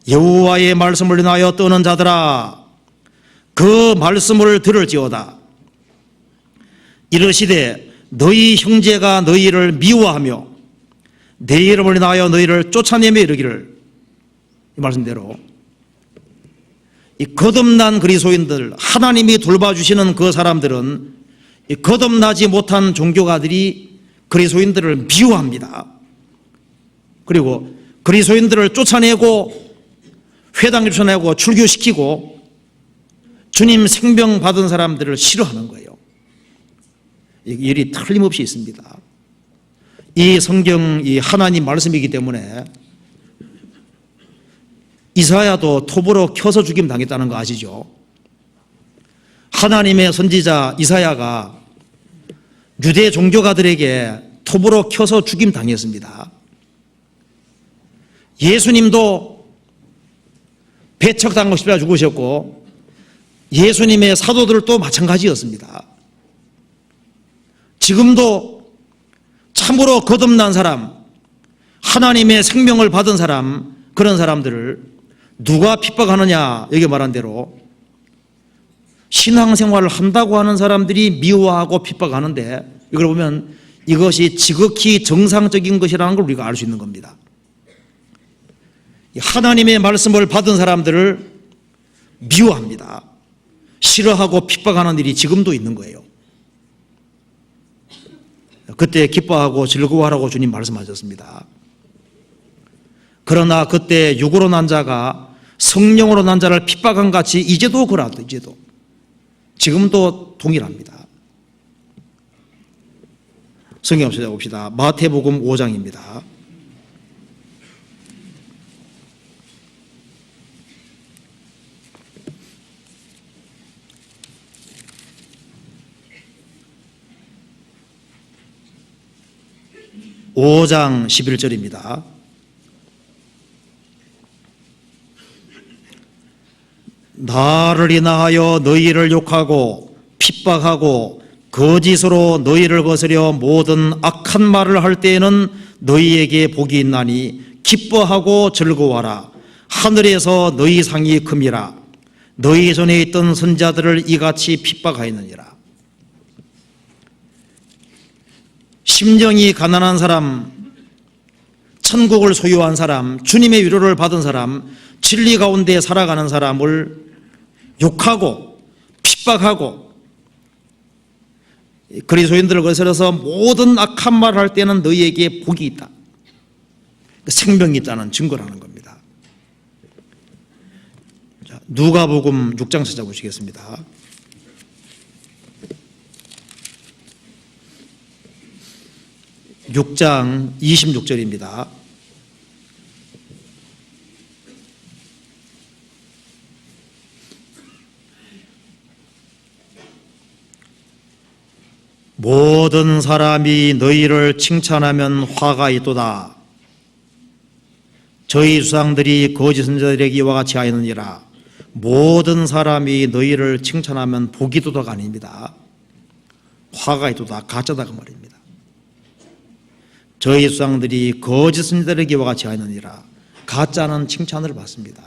여호와의 말씀을 인하여 떠는 자들아, 그 말씀을 들을지어다. 이르시되 너희 형제가 너희를 미워하며 내 이름을 인하여 너희를 쫓아내며 이르기를, 이 말씀대로 이 거듭난 그리스도인들, 하나님이 돌봐주시는 그 사람들은 이 거듭나지 못한 종교가들이 그리스도인들을 미워합니다. 그리고 그리스도인들을 쫓아내고 회당에 쫓아내고 출교시키고 주님 생명 받은 사람들을 싫어하는 거예요. 이 일이 틀림없이 있습니다. 이 성경이 하나님 말씀이기 때문에 이사야도 톱으로 켜서 죽임 당했다는 거 아시죠? 하나님의 선지자 이사야가 유대 종교가들에게 톱으로 켜서 죽임 당했습니다. 예수님도 배척당하고 싶다 죽으셨고 예수님의 사도들도 마찬가지였습니다. 지금도 참으로 거듭난 사람, 하나님의 생명을 받은 사람, 그런 사람들을 누가 핍박하느냐, 여기 말한 대로 신앙생활을 한다고 하는 사람들이 미워하고 핍박하는데, 이걸 보면 이것이 지극히 정상적인 것이라는 걸 우리가 알 수 있는 겁니다. 하나님의 말씀을 받은 사람들을 미워합니다. 싫어하고 핍박하는 일이 지금도 있는 거예요. 그때 기뻐하고 즐거워하라고 주님 말씀하셨습니다. 그러나 그때 육으로 난 자가 성령으로 난 자를 핍박한 같이 이제도 그러하다. 이제도 지금도 동일합니다. 성경 찾아봅시다. 마태복음 5장입니다. (5장) 11절입니다. 나를 인하여 너희를 욕하고 핍박하고 거짓으로 너희를 거스려 모든 악한 말을 할 때에는 너희에게 복이 있나니 기뻐하고 즐거워하라. 하늘에서 너희 상이 큼이라. 너희 전에 있던 선자들을 이같이 핍박하였느니라. 심정이 가난한 사람, 천국을 소유한 사람, 주님의 위로를 받은 사람, 진리 가운데 살아가는 사람을 욕하고 핍박하고 그리스도인들을 거스려서 모든 악한 말을 할 때는 너희에게 복이 있다. 생명이 있다는 증거라는 겁니다. 자, 누가복음 6장 찾아보시겠습니다. (6장) 26절입니다. 모든 사람이 너희를 칭찬하면 화가 있도다. 저희 조상들이 거짓 선지자들에게 이와 같이 하였느니라. 모든 사람이 너희를 칭찬하면 복이 있도다가 아닙니다. 화가 있도다, 가짜다 그 말입니다. 저희 조상들이 거짓 선지자들에게 이와 같이 하였느니라. 가짜는 칭찬을 받습니다.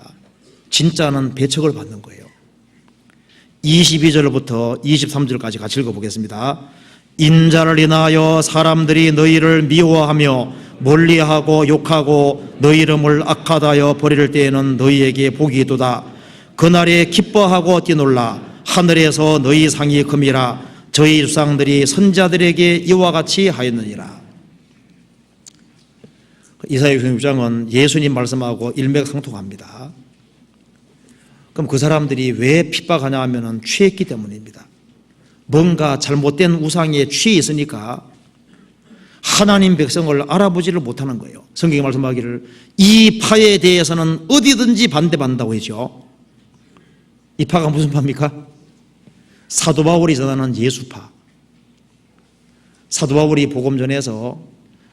진짜는 배척을 받는 거예요. 22절부터 23절까지 같이 읽어보겠습니다. 인자를 인하여 사람들이 너희를 미워하며 멀리하고 욕하고 너희 이름을 악하다여 버릴 때에는 너희에게 복이 있도다. 그날에 기뻐하고 뛰놀라. 하늘에서 너희 상이 큼이라. 저희 조상들이 선자들에게 이와 같이 하였느니라. 이사야 66장은 예수님 말씀하고 일맥상통합니다. 그럼 그 사람들이 왜 핍박하냐 하면 취했기 때문입니다. 뭔가 잘못된 우상에 취해 있으니까 하나님 백성을 알아보지를 못하는 거예요. 성경이 말씀하기를 이 파에 대해서는 어디든지 반대받는다고 했죠. 이 파가 무슨 파입니까? 사도 바울이 전하는 예수파. 사도 바울이 복음 전해서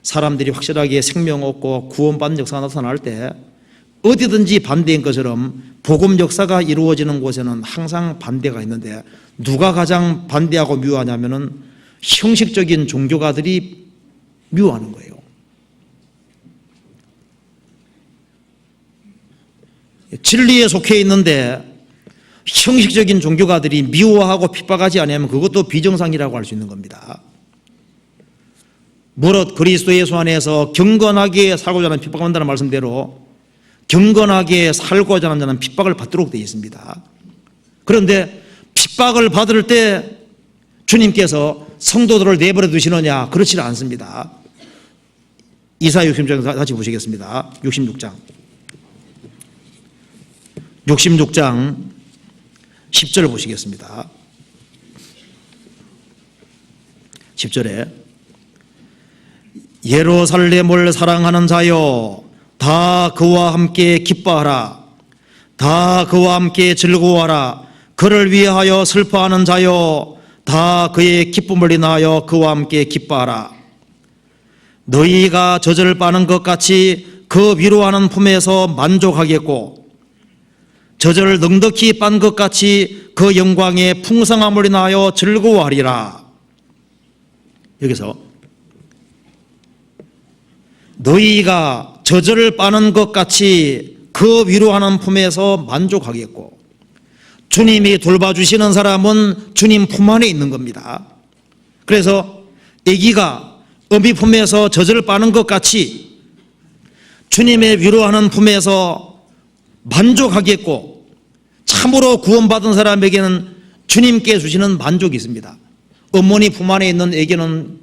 사람들이 확실하게 생명 얻고 구원받는 역사가 나타날 때 어디든지 반대인 것처럼 복음 역사가 이루어지는 곳에는 항상 반대가 있는데 누가 가장 반대하고 미워하냐면은 형식적인 종교가들이 미워하는 거예요. 진리에 속해 있는데 형식적인 종교가들이 미워하고 핍박하지 않으면 그것도 비정상이라고 할 수 있는 겁니다. 무릇 그리스도 예수 안에서 경건하게 살고자 하는 핍박한다는 말씀대로 경건하게 살고자 하는 자는 핍박을 받도록 되어 있습니다. 그런데 핍박을 받을 때 주님께서 성도들을 내버려 두시느냐? 그렇지 않습니다. 이사야 66장 다시 보시겠습니다. 66장 10절 보시겠습니다. 10절에 예루살렘을 사랑하는 자여 다 그와 함께 기뻐하라. 다 그와 함께 즐거워하라. 그를 위하여 슬퍼하는 자여 다 그의 기쁨을 인하여 그와 함께 기뻐하라. 너희가 젖을 빠는 것 같이 그 위로하는 품에서 만족하겠고 젖을 넉넉히 빤 것 같이 그 영광의 풍성함을 인하여 즐거워하리라. 여기서 너희가 젖을 빠는 것 같이 그 위로하는 품에서 만족하겠고 주님이 돌봐주시는 사람은 주님 품 안에 있는 겁니다. 그래서 아기가 어미 품에서 젖을 빠는 것 같이 주님의 위로하는 품에서 만족하겠고 참으로 구원받은 사람에게는 주님께 주시는 만족이 있습니다. 어머니 품 안에 있는 아기는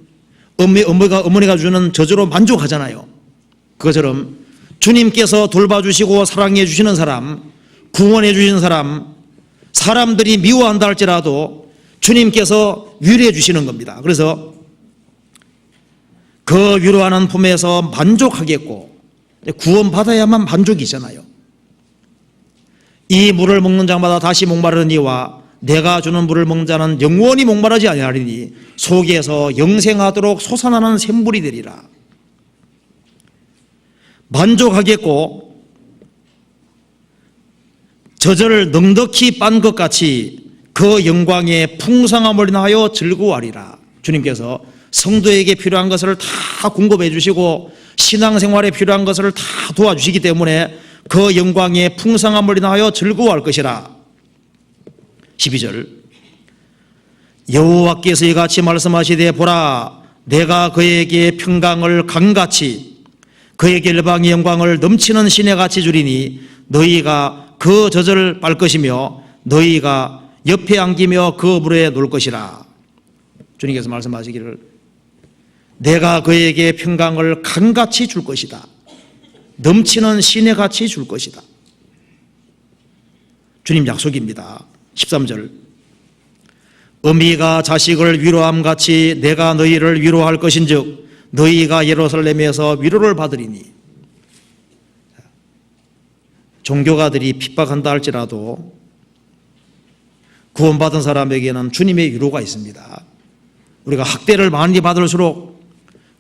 어머니가 주는 저주로 만족하잖아요. 그것처럼 주님께서 돌봐주시고 사랑해 주시는 사람, 구원해 주시는 사람, 사람들이 미워한다 할지라도 주님께서 위로해 주시는 겁니다. 그래서 그 위로하는 품에서 만족하겠고, 구원받아야만 만족이잖아요. 이 물을 먹는 자마다 다시 목마르는 이와 내가 주는 물을 먹는 자는 영원히 목마르지 아니하리니 속에서 영생하도록 솟아나는 샘물이 되리라. 만족하겠고 젖을 넉넉히 빤 것 같이 그 영광의 풍성함을 인하여 즐거워하리라. 주님께서 성도에게 필요한 것을 다 공급해 주시고 신앙생활에 필요한 것을 다 도와주시기 때문에 그 영광의 풍성함을 인하여 즐거워할 것이라. 12절 여호와께서 이같이 말씀하시되 보라 내가 그에게 평강을 강같이 그에게 일방의 영광을 넘치는 시내같이 주리니 너희가 그 젖을 빨 것이며 너희가 옆에 안기며 그 물에 놀 것이라. 주님께서 말씀하시기를 내가 그에게 평강을 강같이 줄 것이다. 넘치는 시내같이 줄 것이다. 주님 약속입니다. 13절 어미가 자식을 위로함같이 내가 너희를 위로할 것인즉 너희가 예루살렘에서 위로를 받으리니. 종교가들이 핍박한다 할지라도 구원받은 사람에게는 주님의 위로가 있습니다. 우리가 학대를 많이 받을수록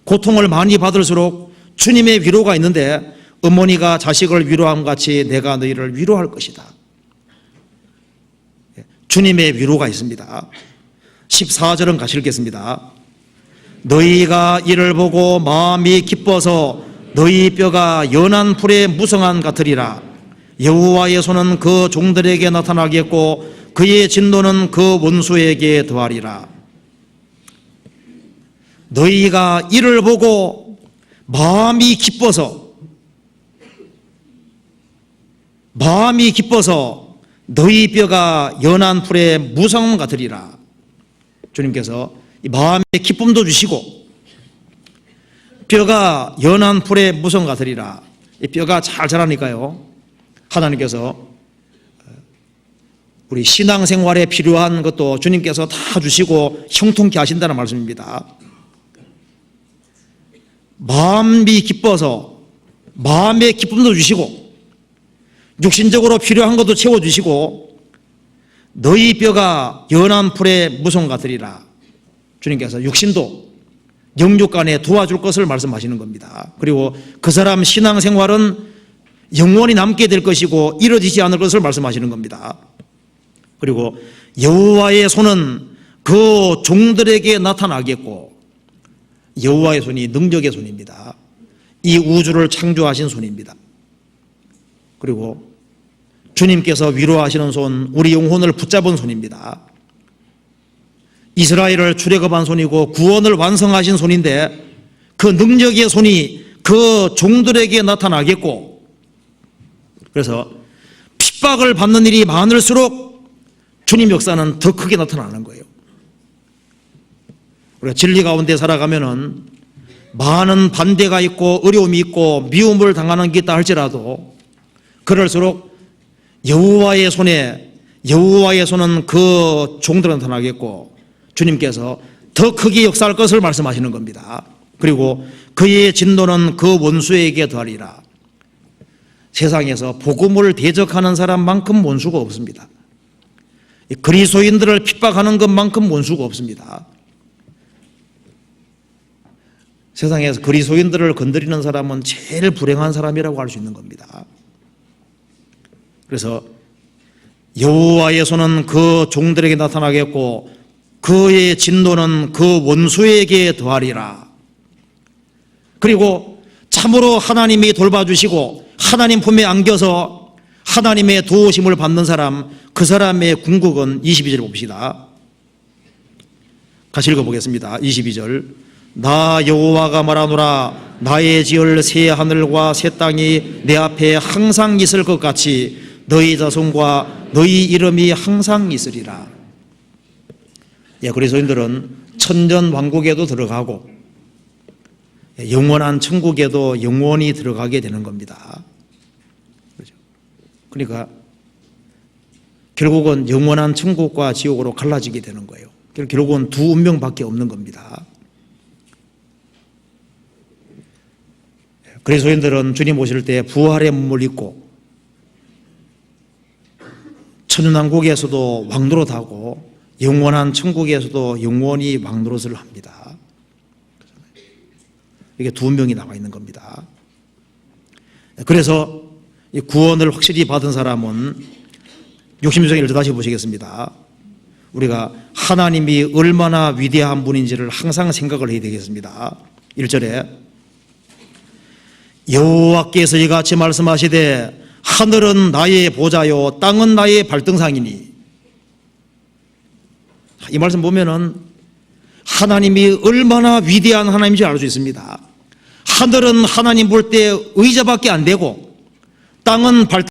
고통을 많이 받을수록 주님의 위로가 있는데 어머니가 자식을 위로함같이 내가 너희를 위로할 것이다. 주님의 위로가 있습니다. 14절은 같이 읽겠습니다. 너희가 이를 보고 마음이 기뻐서 너희 뼈가 연한 풀의 무성한 같으리라. 여호와의 손은 그 종들에게 나타나겠고 그의 진노는 그 원수에게 더하리라. 너희가 이를 보고 마음이 기뻐서 너희 뼈가 연한 풀의 무성 같으리라. 주님께서 이 마음의 기쁨도 주시고 뼈가 연한 풀의 무성 같으리라. 이 뼈가 잘 자라니까요. 하나님께서 우리 신앙생활에 필요한 것도 주님께서 다 주시고 형통케 하신다는 말씀입니다. 마음이 기뻐서 마음의 기쁨도 주시고 육신적으로 필요한 것도 채워주시고 너희 뼈가 연한 풀의 무성 같으리라. 주님께서 육신도 영육 간에 도와줄 것을 말씀하시는 겁니다. 그리고 그 사람 신앙생활은 영원히 남게 될 것이고 이루어지지 않을 것을 말씀하시는 겁니다. 그리고 여호와의 손은 그 종들에게 나타나겠고 여호와의 손이 능력의 손입니다. 이 우주를 창조하신 손입니다. 그리고 주님께서 위로하시는 손, 우리 영혼을 붙잡은 손입니다. 이스라엘을 출애굽한 손이고 구원을 완성하신 손인데 그 능력의 손이 그 종들에게 나타나겠고 그래서 핍박을 받는 일이 많을수록 주님 역사는 더 크게 나타나는 거예요. 우리가 진리 가운데 살아가면은 많은 반대가 있고 어려움이 있고 미움을 당하는 게 있다 할지라도 그럴수록 여호와의 손은 그 종들은 나타나겠고 주님께서 더 크게 역사할 것을 말씀하시는 겁니다. 그리고 그의 진노는 그 원수에게 더하리라. 세상에서 복음을 대적하는 사람만큼 원수가 없습니다. 그리스도인들을 핍박하는 것만큼 원수가 없습니다. 세상에서 그리스도인들을 건드리는 사람은 제일 불행한 사람이라고 할 수 있는 겁니다. 그래서 여호와의 손은 그 종들에게 나타나겠고 그의 진노는 그 원수에게 더하리라. 그리고 참으로 하나님이 돌봐주시고 하나님 품에 안겨서 하나님의 도우심을 받는 사람, 그 사람의 궁극은 22절 봅시다. 같이 읽어보겠습니다. 22절 나 여호와가 말하노라 나의 지을 새 하늘과 새 땅이 내 앞에 항상 있을 것 같이 너희 자손과 너희 이름이 항상 있으리라. 그리스도인들은 천년 왕국에도 들어가고 영원한 천국에도 영원히 들어가게 되는 겁니다. 그렇죠? 그러니까 결국은 영원한 천국과 지옥으로 갈라지게 되는 거예요. 결국은 두 운명밖에 없는 겁니다. 그리스도인들은 주님 오실 때 부활의 몸을 입고 천연왕국에서도 왕노릇하고 영원한 천국에서도 영원히 왕노릇을 합니다. 이게 두 운명이 나와 있는 겁니다. 그래서 구원을 확실히 받은 사람은 66장을 다시 보시겠습니다. 우리가 하나님이 얼마나 위대한 분인지를 항상 생각을 해야 되겠습니다. 1절에 여호와께서 이같이 말씀하시되 하늘은 나의 보좌요 땅은 나의 발등상이니. 이 말씀 보면은 하나님이 얼마나 위대한 하나님인지 알 수 있습니다. 하늘은 하나님 볼 때 의자밖에 안 되고 땅은 발등